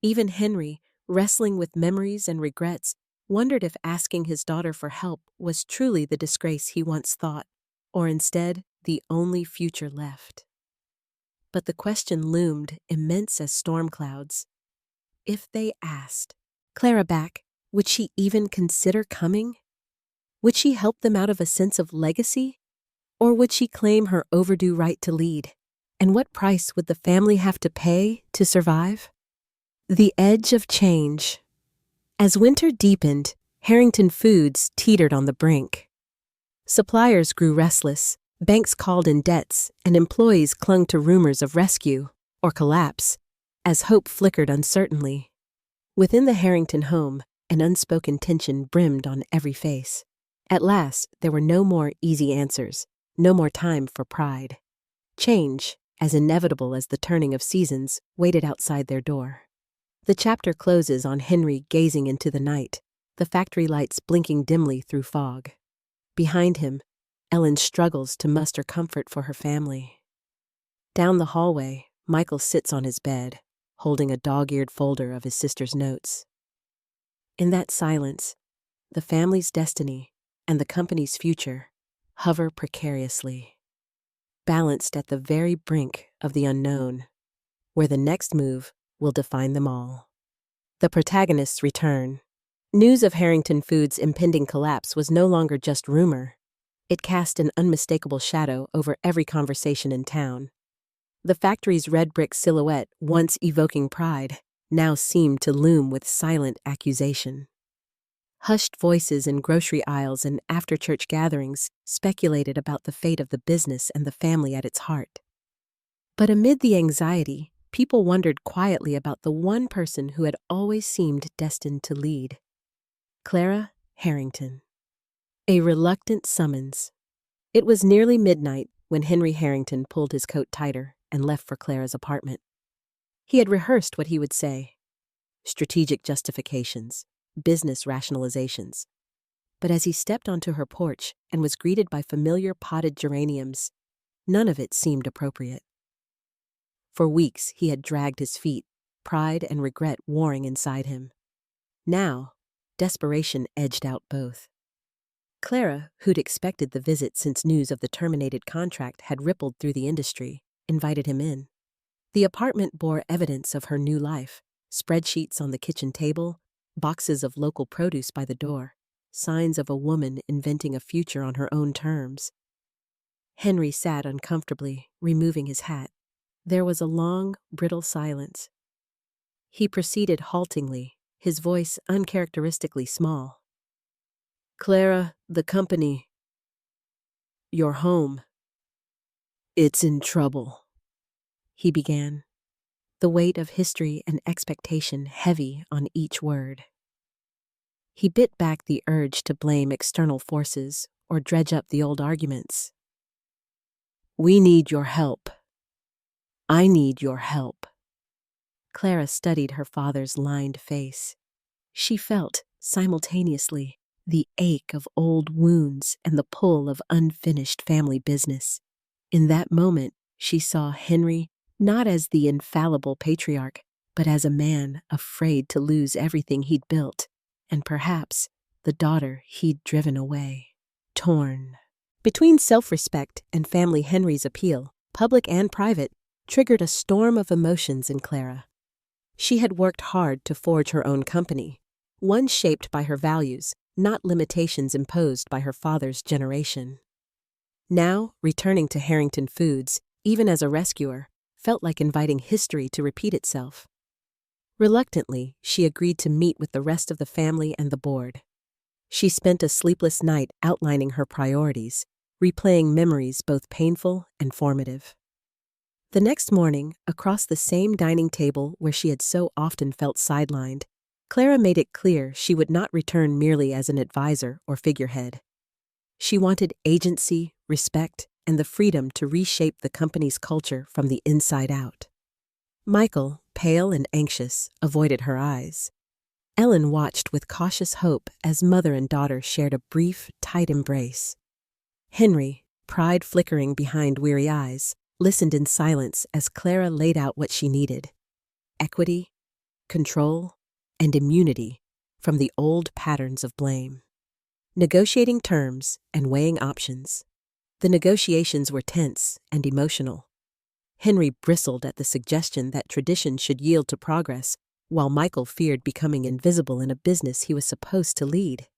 Even Henry, wrestling with memories and regrets, wondered if asking his daughter for help was truly the disgrace he once thought, or instead the only future left. But the question loomed immense as storm clouds. If they asked Clara back, would she even consider coming? Would she help them out of a sense of legacy? Or would she claim her overdue right to lead? And what price would the family have to pay to survive? The edge of change. As winter deepened, Harrington Foods teetered on the brink. Suppliers grew restless, banks called in debts, and employees clung to rumors of rescue or collapse as hope flickered uncertainly. Within the Harrington home, an unspoken tension brimmed on every face. At last, there were no more easy answers, no more time for pride. Change, as inevitable as the turning of seasons, waited outside their door. The chapter closes on Henry gazing into the night, the factory lights blinking dimly through fog. Behind him, Ellen struggles to muster comfort for her family. Down the hallway, Michael sits on his bed, holding a dog-eared folder of his sister's notes. In that silence, the family's destiny and the company's future hover precariously, balanced at the very brink of the unknown, where the next move will define them all. The protagonists return. News of Harrington Foods' impending collapse was no longer just rumor. It cast an unmistakable shadow over every conversation in town. The factory's red brick silhouette, once evoking pride, now seemed to loom with silent accusation. Hushed voices in grocery aisles and after-church gatherings speculated about the fate of the business and the family at its heart. But amid the anxiety, people wondered quietly about the one person who had always seemed destined to lead. Clara Harrington. A reluctant summons. It was nearly midnight when Henry Harrington pulled his coat tighter and left for Clara's apartment. He had rehearsed what he would say. Strategic justifications, business rationalizations. But as he stepped onto her porch and was greeted by familiar potted geraniums, none of it seemed appropriate. For weeks he had dragged his feet, pride and regret warring inside him. Now, desperation edged out both. Clara, who'd expected the visit since news of the terminated contract had rippled through the industry, invited him in. The apartment bore evidence of her new life: spreadsheets on the kitchen table, boxes of local produce by the door, signs of a woman inventing a future on her own terms. Henry sat uncomfortably, removing his hat. There was a long, brittle silence. He proceeded haltingly, his voice uncharacteristically small. Clara, the company, your home, it's in trouble, he began, the weight of history and expectation heavy on each word. He bit back the urge to blame external forces or dredge up the old arguments. We need your help. I need your help. Clara studied her father's lined face. She felt, simultaneously, the ache of old wounds and the pull of unfinished family business. In that moment, she saw Henry not as the infallible patriarch, but as a man afraid to lose everything he'd built, and perhaps the daughter he'd driven away. Torn. Between self-respect and family, Henry's appeal, public and private, triggered a storm of emotions in Clara. She had worked hard to forge her own company, one shaped by her values, not limitations imposed by her father's generation. Now, returning to Harrington Foods, even as a rescuer, felt like inviting history to repeat itself. Reluctantly, she agreed to meet with the rest of the family and the board. She spent a sleepless night outlining her priorities, replaying memories both painful and formative. The next morning, across the same dining table where she had so often felt sidelined, Clara made it clear she would not return merely as an advisor or figurehead. She wanted agency, respect, and the freedom to reshape the company's culture from the inside out. Michael, pale and anxious, avoided her eyes. Ellen watched with cautious hope as mother and daughter shared a brief, tight embrace. Henry, pride flickering behind weary eyes, listened in silence as Clara laid out what she needed: equity, control, and immunity from the old patterns of blame. Negotiating terms and weighing options. The negotiations were tense and emotional. Henry bristled at the suggestion that tradition should yield to progress, while Michael feared becoming invisible in a business he was supposed to lead.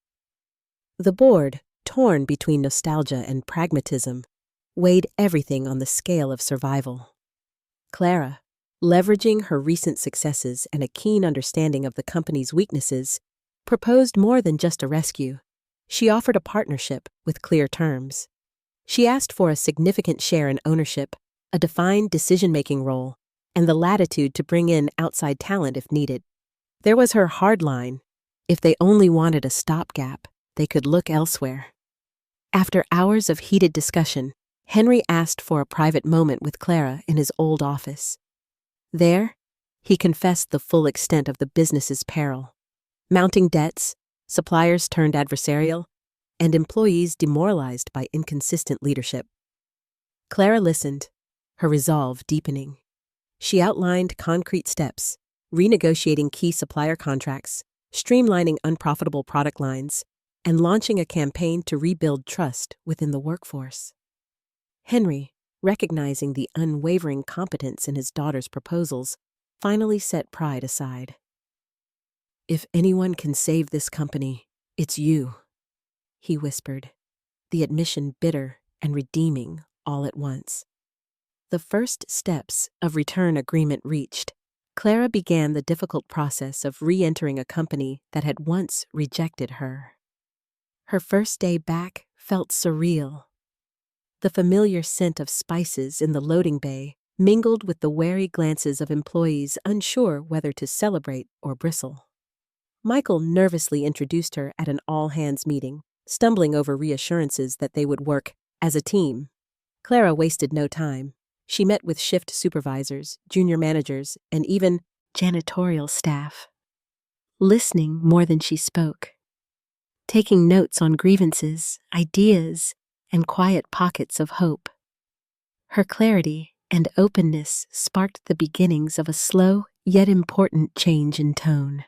The board, torn between nostalgia and pragmatism, weighed everything on the scale of survival. Clara, leveraging her recent successes and a keen understanding of the company's weaknesses, proposed more than just a rescue. She offered a partnership with clear terms. She asked for a significant share in ownership, a defined decision-making role, and the latitude to bring in outside talent if needed. There was her hard line: if they only wanted a stopgap, they could look elsewhere. After hours of heated discussion, Henry asked for a private moment with Clara in his old office. There, he confessed the full extent of the business's peril: mounting debts, suppliers turned adversarial, and employees demoralized by inconsistent leadership. Clara listened, her resolve deepening. She outlined concrete steps: renegotiating key supplier contracts, streamlining unprofitable product lines, and launching a campaign to rebuild trust within the workforce. Henry, recognizing the unwavering competence in his daughter's proposals, finally set pride aside. "If anyone can save this company, it's you," he whispered, the admission bitter and redeeming all at once. The first steps of return agreement reached, Clara began the difficult process of re-entering a company that had once rejected her. Her first day back felt surreal. The familiar scent of spices in the loading bay mingled with the wary glances of employees unsure whether to celebrate or bristle. Michael nervously introduced her at an all-hands meeting, stumbling over reassurances that they would work as a team. Clara wasted no time. She met with shift supervisors, junior managers, and even janitorial staff, listening more than she spoke, taking notes on grievances, ideas, and quiet pockets of hope. Her clarity and openness sparked the beginnings of a slow yet important change in tone.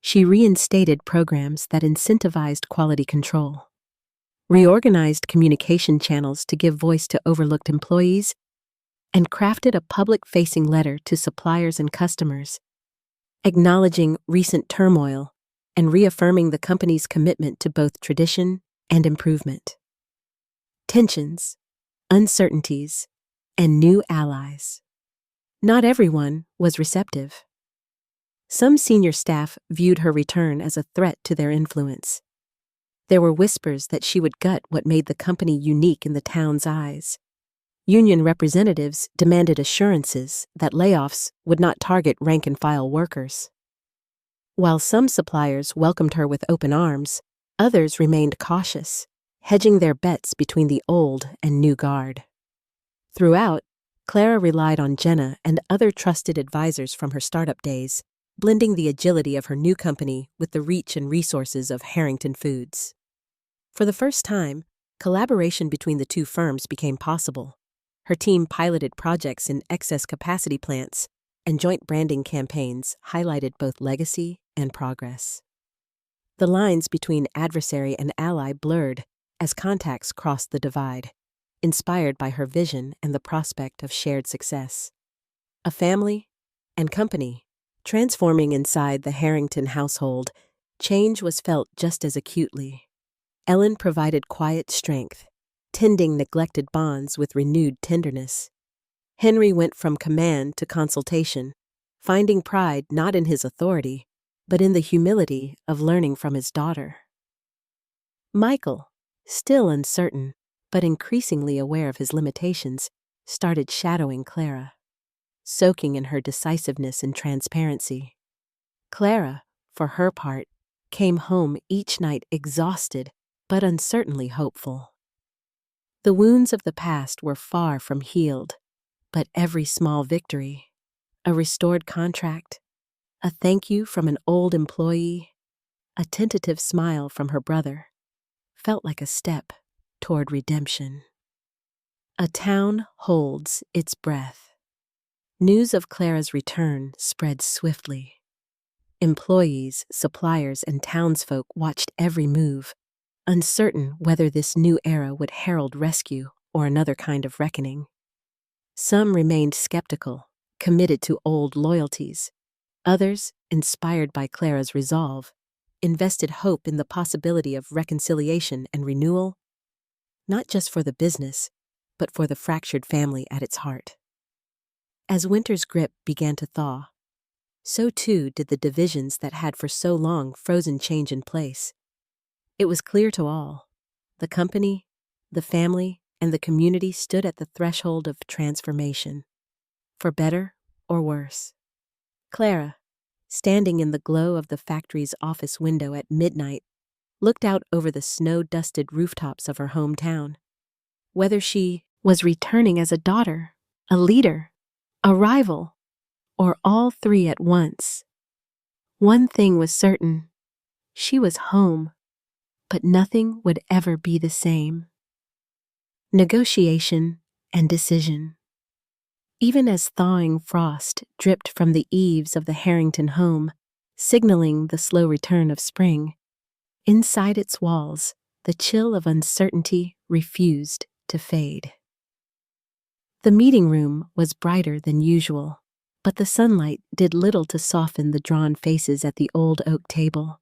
She reinstated programs that incentivized quality control, reorganized communication channels to give voice to overlooked employees, and crafted a public-facing letter to suppliers and customers, acknowledging recent turmoil and reaffirming the company's commitment to both tradition and improvement. Tensions, uncertainties, and new allies. Not everyone was receptive. Some senior staff viewed her return as a threat to their influence. There were whispers that she would gut what made the company unique in the town's eyes. Union representatives demanded assurances that layoffs would not target rank-and-file workers. While some suppliers welcomed her with open arms, others remained cautious, hedging their bets between the old and new guard. Throughout, Clara relied on Jenna and other trusted advisors from her startup days, blending the agility of her new company with the reach and resources of Harrington Foods. For the first time, collaboration between the two firms became possible. Her team piloted projects in excess capacity plants, and joint branding campaigns highlighted both legacy and progress. The lines between adversary and ally blurred as contacts crossed the divide, inspired by her vision and the prospect of shared success. A family and company transforming inside the Harrington household, change was felt just as acutely. Ellen provided quiet strength, tending neglected bonds with renewed tenderness. Henry went from command to consultation, finding pride not in his authority, but in the humility of learning from his daughter. Michael, still uncertain, but increasingly aware of his limitations, started shadowing Clara, soaking in her decisiveness and transparency. Clara, for her part, came home each night exhausted but uncertainly hopeful. The wounds of the past were far from healed, but every small victory, a restored contract, a thank you from an old employee, a tentative smile from her brother, felt like a step toward redemption. A town holds its breath. News of Clara's return spread swiftly. Employees, suppliers, and townsfolk watched every move, uncertain whether this new era would herald rescue or another kind of reckoning. Some remained skeptical, committed to old loyalties. Others, inspired by Clara's resolve, invested hope in the possibility of reconciliation and renewal, not just for the business, but for the fractured family at its heart. As winter's grip began to thaw, so too did the divisions that had for so long frozen change in place. It was clear to all. The company, the family, and the community stood at the threshold of transformation, for better or worse. Clara, standing in the glow of the factory's office window at midnight, looked out over the snow-dusted rooftops of her hometown. Whether she was returning as a daughter, a leader, a rival, or all three at once, one thing was certain: she was home, but nothing would ever be the same. Negotiation and decision. Even as thawing frost dripped from the eaves of the Harrington home, signaling the slow return of spring, inside its walls, the chill of uncertainty refused to fade. The meeting room was brighter than usual, but the sunlight did little to soften the drawn faces at the old oak table.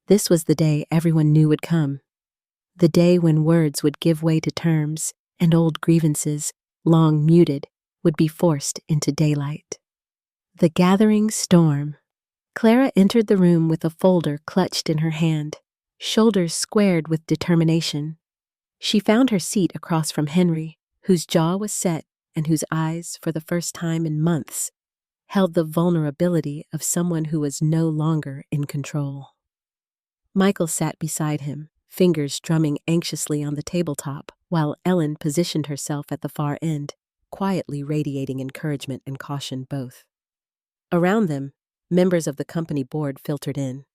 This was the day everyone knew would come, the day when words would give way to terms and old grievances, long muted, would be forced into daylight. The gathering storm. Clara entered the room with a folder clutched in her hand, shoulders squared with determination. She found her seat across from Henry, whose jaw was set and whose eyes, for the first time in months, held the vulnerability of someone who was no longer in control. Michael sat beside him, fingers drumming anxiously on the tabletop, while Ellen positioned herself at the far end, quietly radiating encouragement and caution both. Around them, members of the company board filtered in.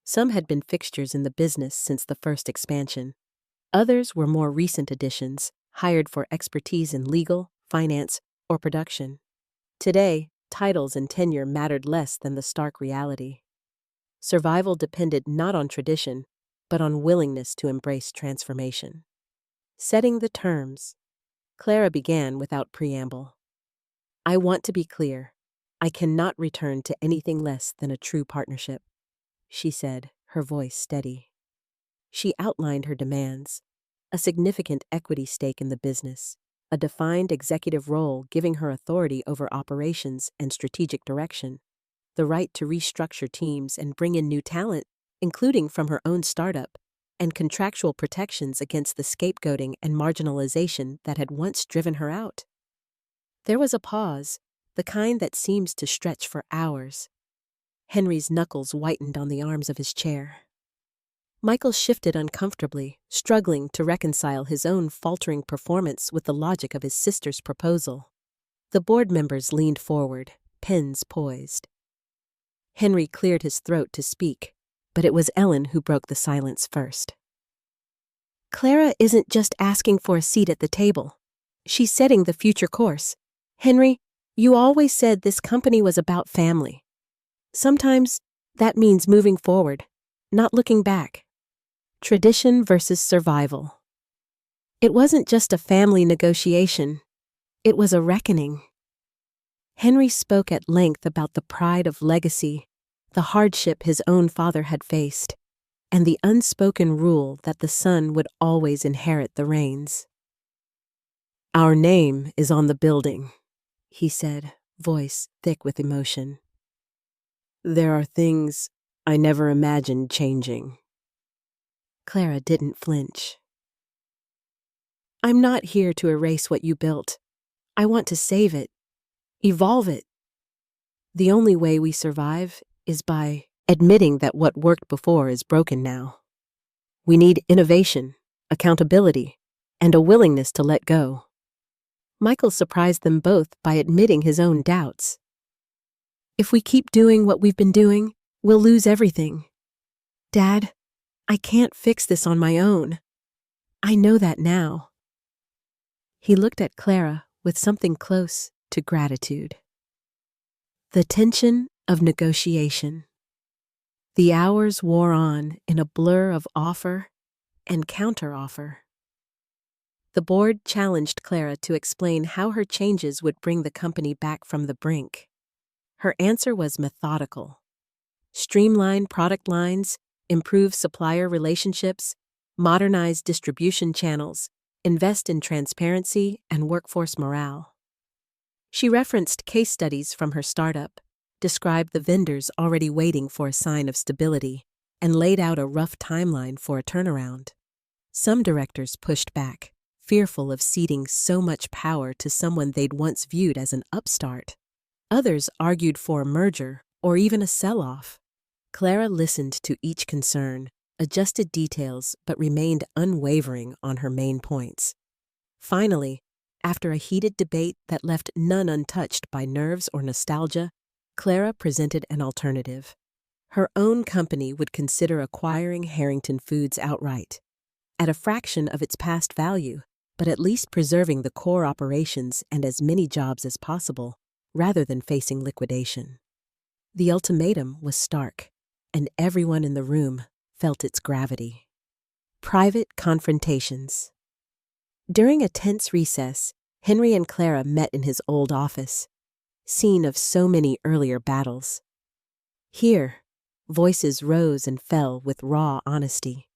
Some had been fixtures in the business since the first expansion. Others were more recent additions, hired for expertise in legal, finance, or production. Today, titles and tenure mattered less than the stark reality. Survival depended not on tradition, but on willingness to embrace transformation. Setting the terms, Clara began without preamble. I want to be clear. I cannot return to anything less than a true partnership, she said, her voice steady. She outlined her demands: a significant equity stake in the business, a defined executive role giving her authority over operations and strategic direction, the right to restructure teams and bring in new talent, including from her own startup, and contractual protections against the scapegoating and marginalization that had once driven her out. There was a pause, the kind that seems to stretch for hours. Henry's knuckles whitened on the arms of his chair. Michael shifted uncomfortably, struggling to reconcile his own faltering performance with the logic of his sister's proposal. The board members leaned forward, pens poised. Henry cleared his throat to speak, but it was Ellen who broke the silence first. Clara isn't just asking for a seat at the table. She's setting the future course. Henry, you always said this company was about family. Sometimes that means moving forward, not looking back. Tradition versus survival. It wasn't just a family negotiation. It was a reckoning. Henry spoke at length about the pride of legacy, the hardship his own father had faced, and the unspoken rule that the son would always inherit the reins. Our name is on the building, he said, voice thick with emotion. There are things I never imagined changing. Clara didn't flinch. I'm not here to erase what you built. I want to save it, evolve it. The only way we survive is by admitting that what worked before is broken now. We need innovation, accountability, and a willingness to let go. Michael surprised them both by admitting his own doubts. If we keep doing what we've been doing, we'll lose everything. Dad, I can't fix this on my own. I know that now. He looked at Clara with something close to gratitude. The tension of negotiation. The hours wore on in a blur of offer and counteroffer. The board challenged Clara to explain how her changes would bring the company back from the brink. Her answer was methodical. Streamline product lines, improve supplier relationships, modernize distribution channels, invest in transparency and workforce morale. She referenced case studies from her startup, described the vendors already waiting for a sign of stability, and laid out a rough timeline for a turnaround. Some directors pushed back, fearful of ceding so much power to someone they'd once viewed as an upstart. Others argued for a merger or even a sell-off. Clara listened to each concern, adjusted details, but remained unwavering on her main points. Finally, after a heated debate that left none untouched by nerves or nostalgia, Clara presented an alternative. Her own company would consider acquiring Harrington Foods outright, at a fraction of its past value, but at least preserving the core operations and as many jobs as possible, rather than facing liquidation. The ultimatum was stark, and everyone in the room felt its gravity. Private confrontations. During a tense recess, Henry and Clara met in his old office, scene of so many earlier battles. Here, voices rose and fell with raw honesty.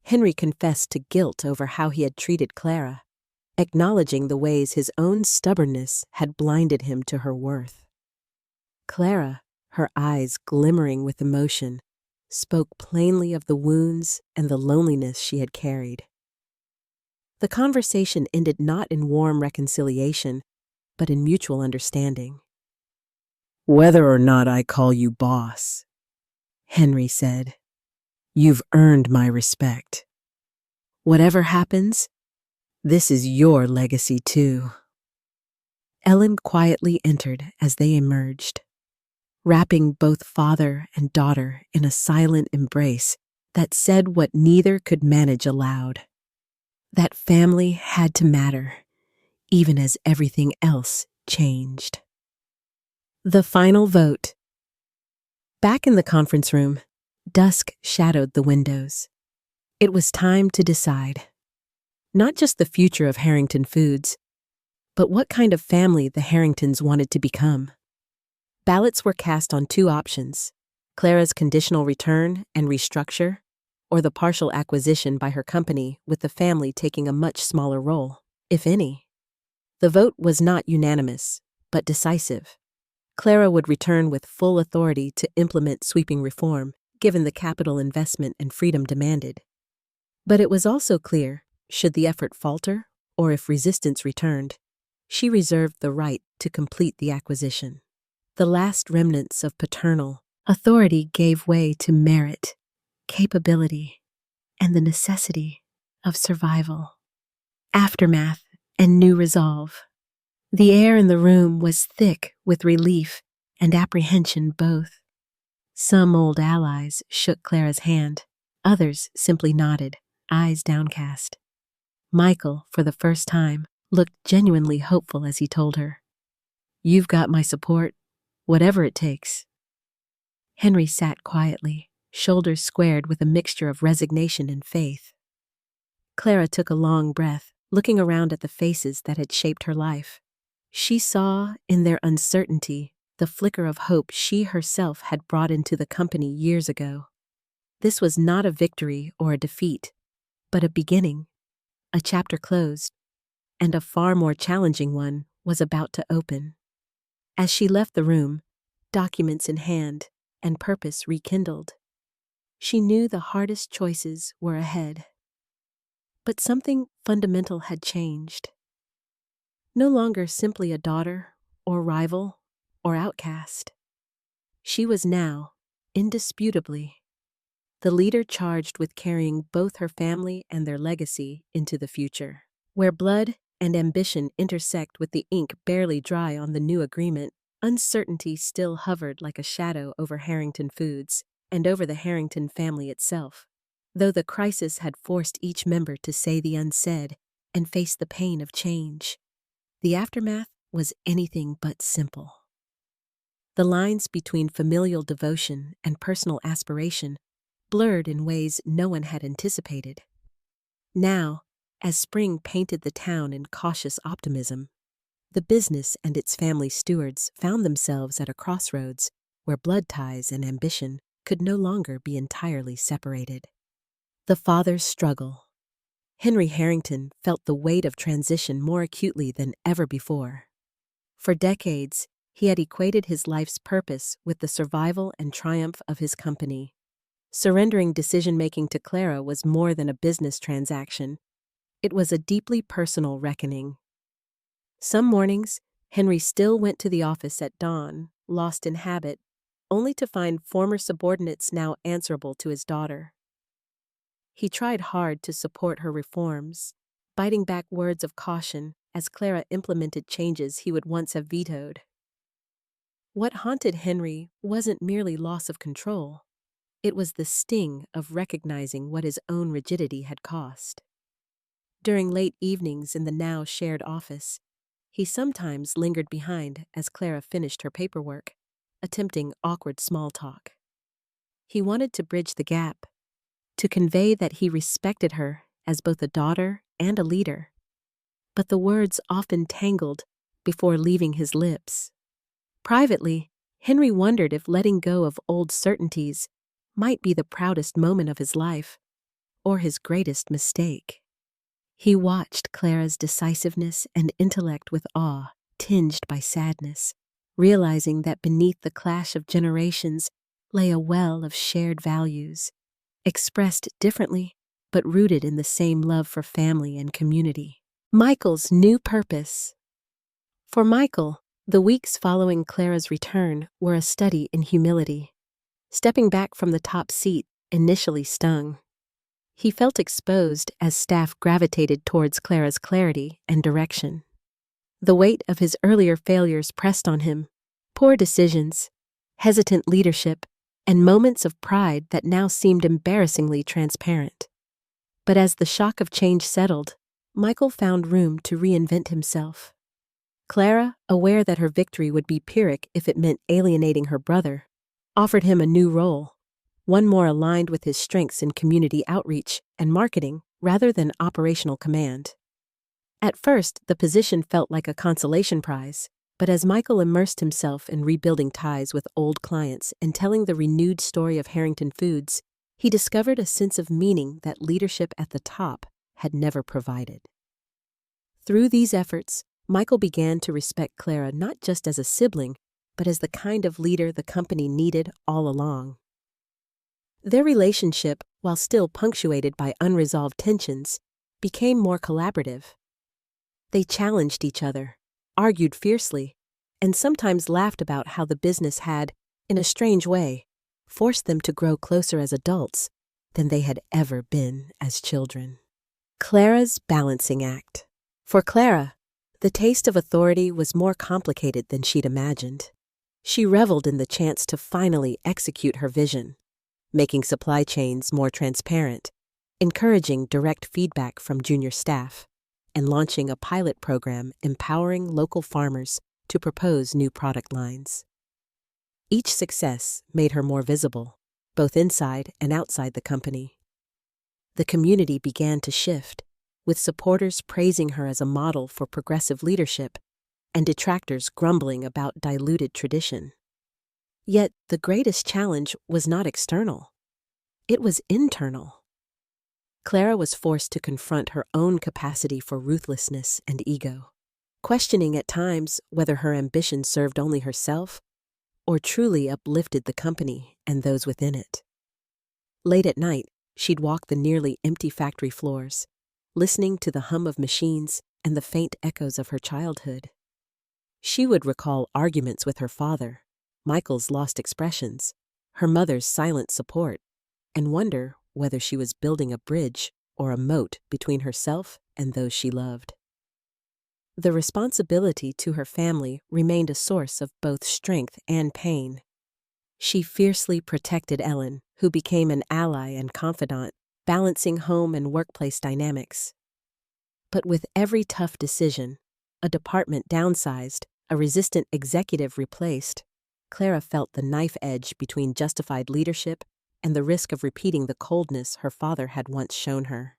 Henry confessed to guilt over how he had treated Clara, acknowledging the ways his own stubbornness had blinded him to her worth. Clara, her eyes glimmering with emotion, spoke plainly of the wounds and the loneliness she had carried. The conversation ended not in warm reconciliation, but in mutual understanding. Whether or not I call you boss, Henry said, you've earned my respect. Whatever happens, this is your legacy too. Ellen quietly entered as they emerged, wrapping both father and daughter in a silent embrace that said what neither could manage aloud. That family had to matter, even as everything else changed. The final vote. Back in the conference room, dusk shadowed the windows. It was time to decide. Not just the future of Harrington Foods, but what kind of family the Harringtons wanted to become. Ballots were cast on two options: Clara's conditional return and restructure, or the partial acquisition by her company with the family taking a much smaller role, if any. The vote was not unanimous, but decisive. Clara would return with full authority to implement sweeping reform, given the capital investment and freedom demanded. But it was also clear, should the effort falter, or if resistance returned, she reserved the right to complete the acquisition. The last remnants of paternal authority gave way to merit, capability, and the necessity of survival. Aftermath and new resolve. The air in the room was thick with relief and apprehension both. Some old allies shook Clara's hand, others simply nodded, eyes downcast. Michael, for the first time, looked genuinely hopeful as he told her, "You've got my support, whatever it takes." Henry sat quietly, shoulders squared with a mixture of resignation and faith. Clara took a long breath, looking around at the faces that had shaped her life. She saw, in their uncertainty, the flicker of hope she herself had brought into the company years ago. This was not a victory or a defeat, but a beginning. A chapter closed, and a far more challenging one was about to open. As she left the room, documents in hand and purpose rekindled, she knew the hardest choices were ahead. But something fundamental had changed. No longer simply a daughter, or rival, or outcast. She was now, indisputably, the leader charged with carrying both her family and their legacy into the future. Where blood and ambition intersect with the ink barely dry on the new agreement, uncertainty still hovered like a shadow over Harrington Foods and over the Harrington family itself. Though the crisis had forced each member to say the unsaid and face the pain of change, the aftermath was anything but simple. The lines between familial devotion and personal aspiration blurred in ways no one had anticipated. Now, as spring painted the town in cautious optimism, the business and its family stewards found themselves at a crossroads where blood ties and ambition could no longer be entirely separated. The father's struggle. Henry Harrington felt the weight of transition more acutely than ever before. For decades, he had equated his life's purpose with the survival and triumph of his company. Surrendering decision-making to Clara was more than a business transaction. It was a deeply personal reckoning. Some mornings, Henry still went to the office at dawn, lost in habit, only to find former subordinates now answerable to his daughter. He tried hard to support her reforms, biting back words of caution as Clara implemented changes he would once have vetoed. What haunted Henry wasn't merely loss of control. It was the sting of recognizing what his own rigidity had cost. During late evenings in the now shared office, he sometimes lingered behind as Clara finished her paperwork, attempting awkward small talk. He wanted to bridge the gap, to convey that he respected her as both a daughter and a leader. But the words often tangled before leaving his lips. Privately, Henry wondered if letting go of old certainties might be the proudest moment of his life, or his greatest mistake. He watched Clara's decisiveness and intellect with awe, tinged by sadness, realizing that beneath the clash of generations lay a well of shared values, expressed differently, but rooted in the same love for family and community. Michael's new purpose. For Michael, the weeks following Clara's return were a study in humility. Stepping back from the top seat initially stung. He felt exposed as staff gravitated towards Clara's clarity and direction. The weight of his earlier failures pressed on him, poor decisions, hesitant leadership, and moments of pride that now seemed embarrassingly transparent. But as the shock of change settled, Michael found room to reinvent himself. Clara, aware that her victory would be Pyrrhic if it meant alienating her brother, offered him a new role, one more aligned with his strengths in community outreach and marketing rather than operational command. At first, the position felt like a consolation prize, but as Michael immersed himself in rebuilding ties with old clients and telling the renewed story of Harrington Foods, he discovered a sense of meaning that leadership at the top had never provided. Through these efforts, Michael began to respect Clara not just as a sibling, but as the kind of leader the company needed all along. Their relationship, while still punctuated by unresolved tensions, became more collaborative. They challenged each other, argued fiercely, and sometimes laughed about how the business had, in a strange way, forced them to grow closer as adults than they had ever been as children. Clara's balancing act. For Clara, the taste of authority was more complicated than she'd imagined. She reveled in the chance to finally execute her vision, making supply chains more transparent, encouraging direct feedback from junior staff, and launching a pilot program empowering local farmers to propose new product lines. Each success made her more visible, both inside and outside the company. The community began to shift, with supporters praising her as a model for progressive leadership and detractors grumbling about diluted tradition. Yet the greatest challenge was not external. It was internal. Clara was forced to confront her own capacity for ruthlessness and ego, questioning at times whether her ambition served only herself or truly uplifted the company and those within it. Late at night, she'd walk the nearly empty factory floors, listening to the hum of machines and the faint echoes of her childhood. She would recall arguments with her father, Michael's lost expressions, her mother's silent support, and wonder whether she was building a bridge or a moat between herself and those she loved. The responsibility to her family remained a source of both strength and pain. She fiercely protected Ellen, who became an ally and confidant, balancing home and workplace dynamics. But with every tough decision, a department downsized, a resistant executive replaced, Clara felt the knife edge between justified leadership and the risk of repeating the coldness her father had once shown her.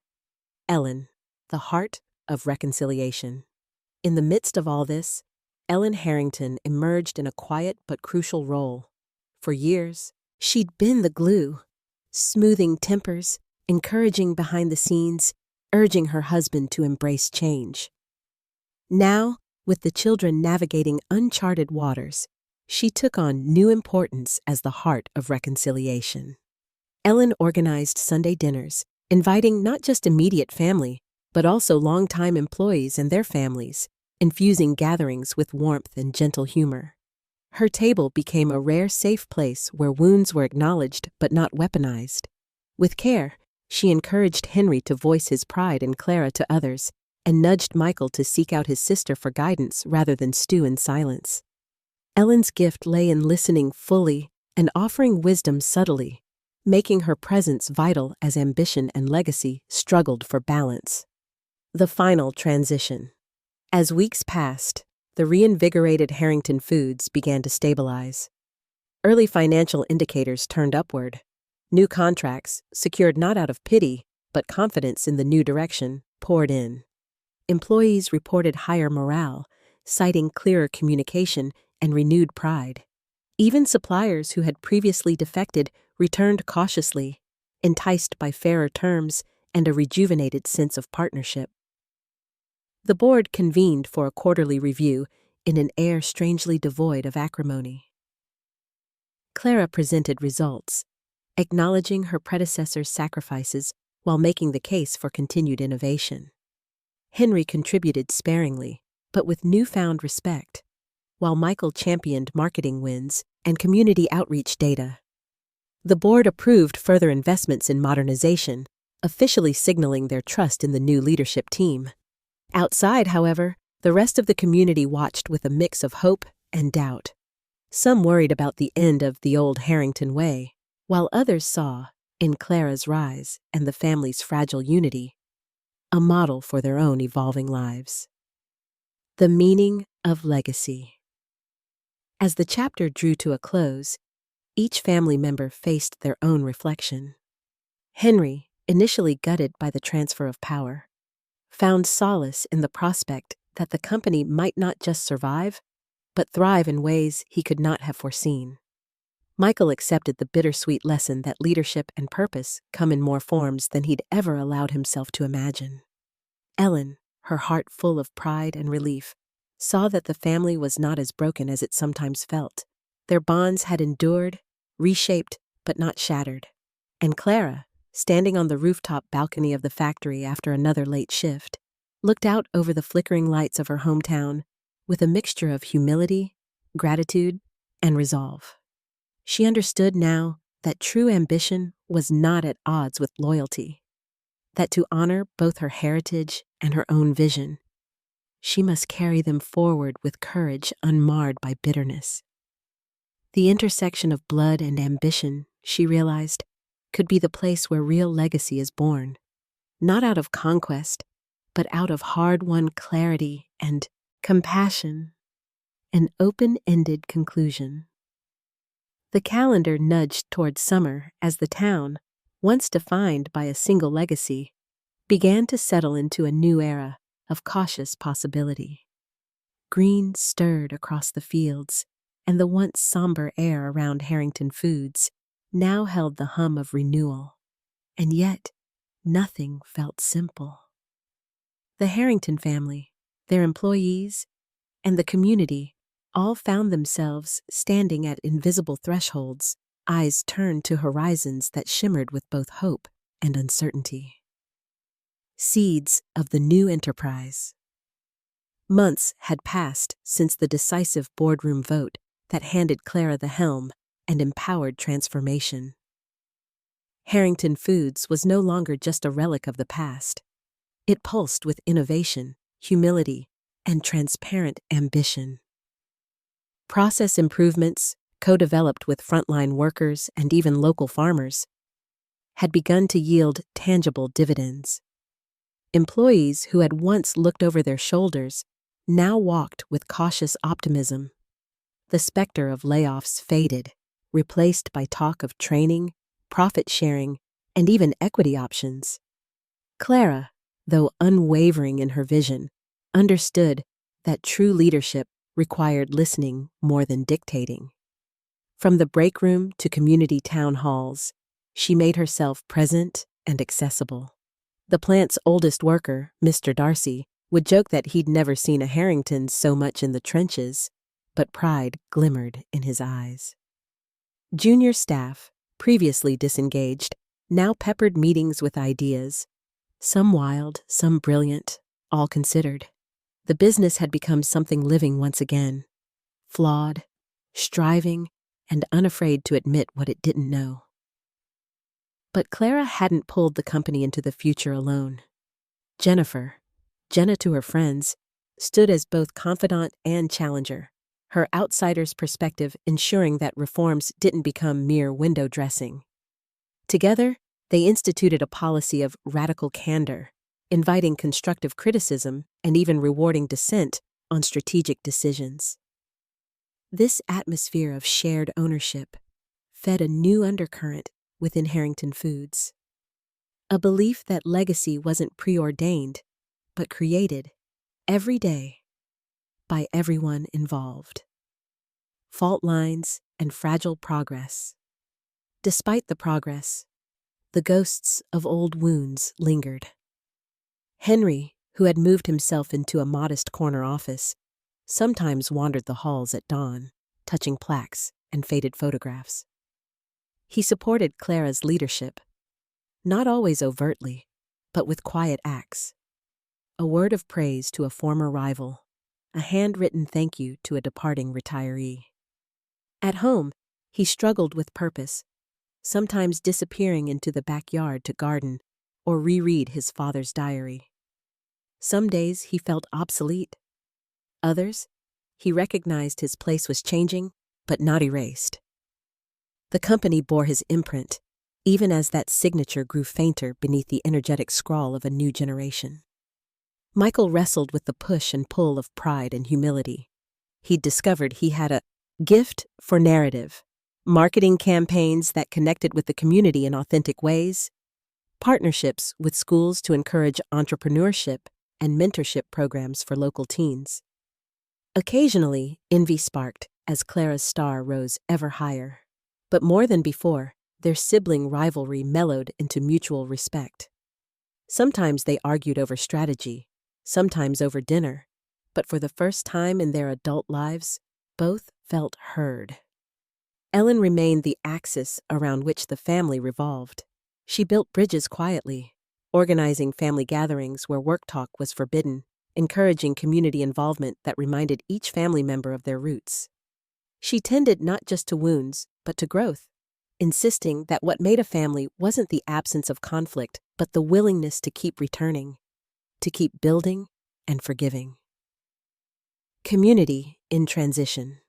Ellen, the heart of reconciliation. In the midst of all this, Ellen Harrington emerged in a quiet but crucial role. For years, she'd been the glue, smoothing tempers, encouraging behind the scenes, urging her husband to embrace change. Now, with the children navigating uncharted waters, she took on new importance as the heart of reconciliation. Ellen organized Sunday dinners, inviting not just immediate family, but also longtime employees and their families, infusing gatherings with warmth and gentle humor. Her table became a rare safe place where wounds were acknowledged but not weaponized. With care, she encouraged Henry to voice his pride in Clara to others, and nudged Michael to seek out his sister for guidance rather than stew in silence. Ellen's gift lay in listening fully and offering wisdom subtly, making her presence vital as ambition and legacy struggled for balance. The final transition. As weeks passed, the reinvigorated Harrington Foods began to stabilize. Early financial indicators turned upward. New contracts, secured not out of pity, but confidence in the new direction, poured in. Employees reported higher morale, citing clearer communication and renewed pride. Even suppliers who had previously defected returned cautiously, enticed by fairer terms and a rejuvenated sense of partnership. The board convened for a quarterly review in an air strangely devoid of acrimony. Clara presented results, acknowledging her predecessor's sacrifices while making the case for continued innovation. Henry contributed sparingly, but with newfound respect, while Michael championed marketing wins and community outreach data. The board approved further investments in modernization, officially signaling their trust in the new leadership team. Outside, however, the rest of the community watched with a mix of hope and doubt. Some worried about the end of the old Harrington way, while others saw, in Clara's rise and the family's fragile unity, a model for their own evolving lives. The meaning of legacy. As the chapter drew to a close, each family member faced their own reflection. Henry, initially gutted by the transfer of power, found solace in the prospect that the company might not just survive, but thrive in ways he could not have foreseen. Michael accepted the bittersweet lesson that leadership and purpose come in more forms than he'd ever allowed himself to imagine. Ellen, her heart full of pride and relief, saw that the family was not as broken as it sometimes felt. Their bonds had endured, reshaped, but not shattered. And Clara, standing on the rooftop balcony of the factory after another late shift, looked out over the flickering lights of her hometown with a mixture of humility, gratitude, and resolve. She understood now that true ambition was not at odds with loyalty, that to honor both her heritage and her own vision, she must carry them forward with courage unmarred by bitterness. The intersection of blood and ambition, she realized, could be the place where real legacy is born, not out of conquest, but out of hard-won clarity and compassion, an open-ended conclusion. The calendar nudged toward summer as the town, once defined by a single legacy, began to settle into a new era of cautious possibility. Green stirred across the fields, and the once somber air around Harrington Foods now held the hum of renewal, and yet nothing felt simple. The Harrington family, their employees, and the community all found themselves standing at invisible thresholds, eyes turned to horizons that shimmered with both hope and uncertainty. Seeds of the new enterprise. Months had passed since the decisive boardroom vote that handed Clara the helm and empowered transformation. Harrington Foods was no longer just a relic of the past. It pulsed with innovation, humility, and transparent ambition. Process improvements, co-developed with frontline workers and even local farmers, had begun to yield tangible dividends. Employees who had once looked over their shoulders now walked with cautious optimism. The specter of layoffs faded, replaced by talk of training, profit sharing, and even equity options. Clara, though unwavering in her vision, understood that true leadership required listening more than dictating. From the break room to community town halls, she made herself present and accessible. The plant's oldest worker, Mr. Darcy, would joke that he'd never seen a Harrington so much in the trenches, but pride glimmered in his eyes. Junior staff, previously disengaged, now peppered meetings with ideas, some wild, some brilliant, all considered. The business had become something living once again, flawed, striving, and unafraid to admit what it didn't know. But Clara hadn't pulled the company into the future alone. Jenna to her friends, stood as both confidant and challenger, her outsider's perspective ensuring that reforms didn't become mere window dressing. Together, they instituted a policy of radical candor, inviting constructive criticism and even rewarding dissent on strategic decisions. This atmosphere of shared ownership fed a new undercurrent within Harrington Foods, a belief that legacy wasn't preordained, but created every day by everyone involved. Fault lines and fragile progress. Despite the progress, the ghosts of old wounds lingered. Henry, who had moved himself into a modest corner office, sometimes wandered the halls at dawn, touching plaques and faded photographs. He supported Clara's leadership, not always overtly, but with quiet acts. A word of praise to a former rival, a handwritten thank you to a departing retiree. At home, he struggled with purpose, sometimes disappearing into the backyard to garden or reread his father's diary. Some days he felt obsolete. Others, he recognized his place was changing, but not erased. The company bore his imprint, even as that signature grew fainter beneath the energetic scrawl of a new generation. Michael wrestled with the push and pull of pride and humility. He'd discovered he had a gift for narrative, marketing campaigns that connected with the community in authentic ways, partnerships with schools to encourage entrepreneurship, and mentorship programs for local teens. Occasionally, envy sparked as Clara's star rose ever higher. But more than before, their sibling rivalry mellowed into mutual respect. Sometimes they argued over strategy, sometimes over dinner, but for the first time in their adult lives, both felt heard. Ellen remained the axis around which the family revolved. She built bridges quietly, organizing family gatherings where work talk was forbidden, encouraging community involvement that reminded each family member of their roots. She tended not just to wounds, but to growth, insisting that what made a family wasn't the absence of conflict, but the willingness to keep returning, to keep building and forgiving. Community in transition.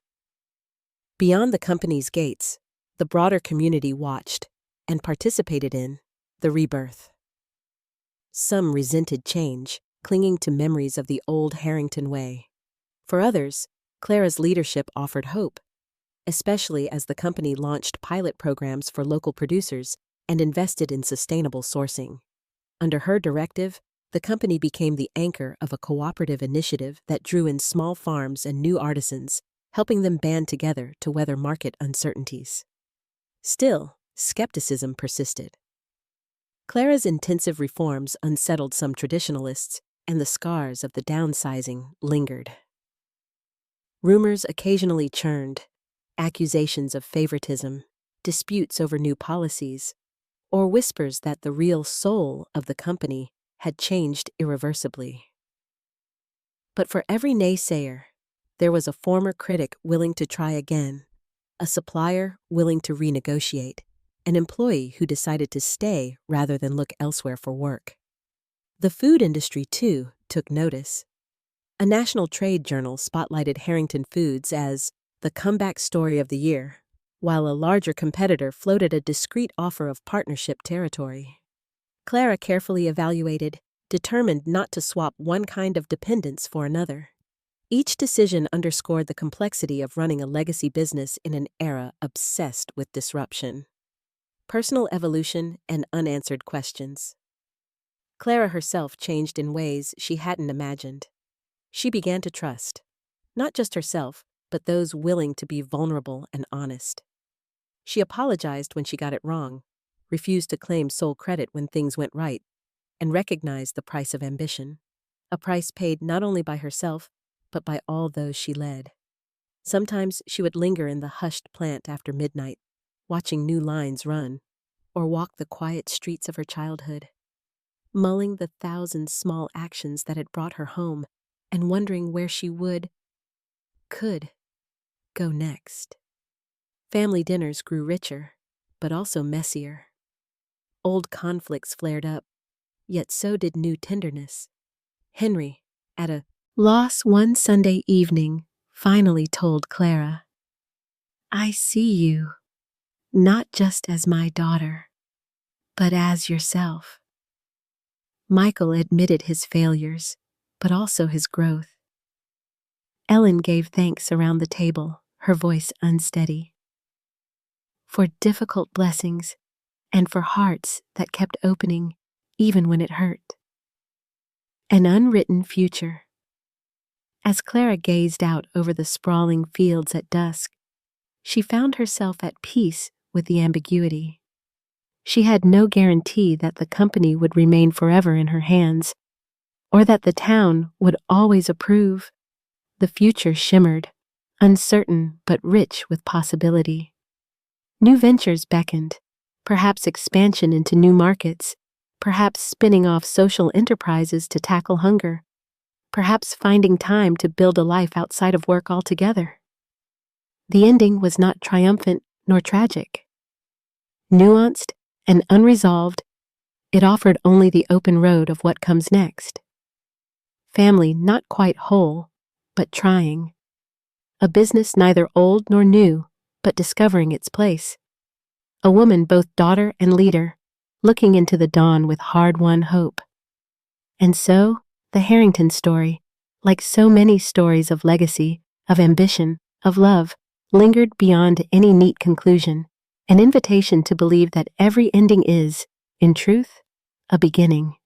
Beyond the company's gates, the broader community watched and participated in the rebirth. Some resented change, clinging to memories of the old Harrington way. For others, Clara's leadership offered hope, especially as the company launched pilot programs for local producers and invested in sustainable sourcing. Under her directive, the company became the anchor of a cooperative initiative that drew in small farms and new artisans, helping them band together to weather market uncertainties. Still, skepticism persisted. Clara's intensive reforms unsettled some traditionalists, and the scars of the downsizing lingered. Rumors occasionally churned, accusations of favoritism, disputes over new policies, or whispers that the real soul of the company had changed irreversibly. But for every naysayer, there was a former critic willing to try again, a supplier willing to renegotiate, an employee who decided to stay rather than look elsewhere for work. The food industry, too, took notice. A national trade journal spotlighted Harrington Foods as the comeback story of the year, while a larger competitor floated a discreet offer of partnership territory. Clara carefully evaluated, determined not to swap one kind of dependence for another. Each decision underscored the complexity of running a legacy business in an era obsessed with disruption, personal evolution, and unanswered questions. Clara herself changed in ways she hadn't imagined. She began to trust, not just herself, but those willing to be vulnerable and honest. She apologized when she got it wrong, refused to claim sole credit when things went right, and recognized the price of ambition, a price paid not only by herself, but by all those she led. Sometimes she would linger in the hushed plant after midnight, watching new lines run, or walk the quiet streets of her childhood, mulling the thousand small actions that had brought her home, and wondering where she could go next. Family dinners grew richer, but also messier. Old conflicts flared up, yet so did new tenderness. Henry, at a loss one Sunday evening, finally told Clara, "I see you, not just as my daughter, but as yourself." Michael admitted his failures, but also his growth. Ellen gave thanks around the table, her voice unsteady. For difficult blessings, and for hearts that kept opening even when it hurt. An unwritten future. As Clara gazed out over the sprawling fields at dusk, she found herself at peace with the ambiguity. She had no guarantee that the company would remain forever in her hands, or that the town would always approve. The future shimmered, uncertain but rich with possibility. New ventures beckoned, perhaps expansion into new markets, perhaps spinning off social enterprises to tackle hunger, perhaps finding time to build a life outside of work altogether. The ending was not triumphant nor tragic. Nuanced and unresolved, it offered only the open road of what comes next. Family not quite whole, but trying. A business neither old nor new, but discovering its place. A woman both daughter and leader, looking into the dawn with hard-won hope. And so, the Harrington story, like so many stories of legacy, of ambition, of love, lingered beyond any neat conclusion, an invitation to believe that every ending is, in truth, a beginning.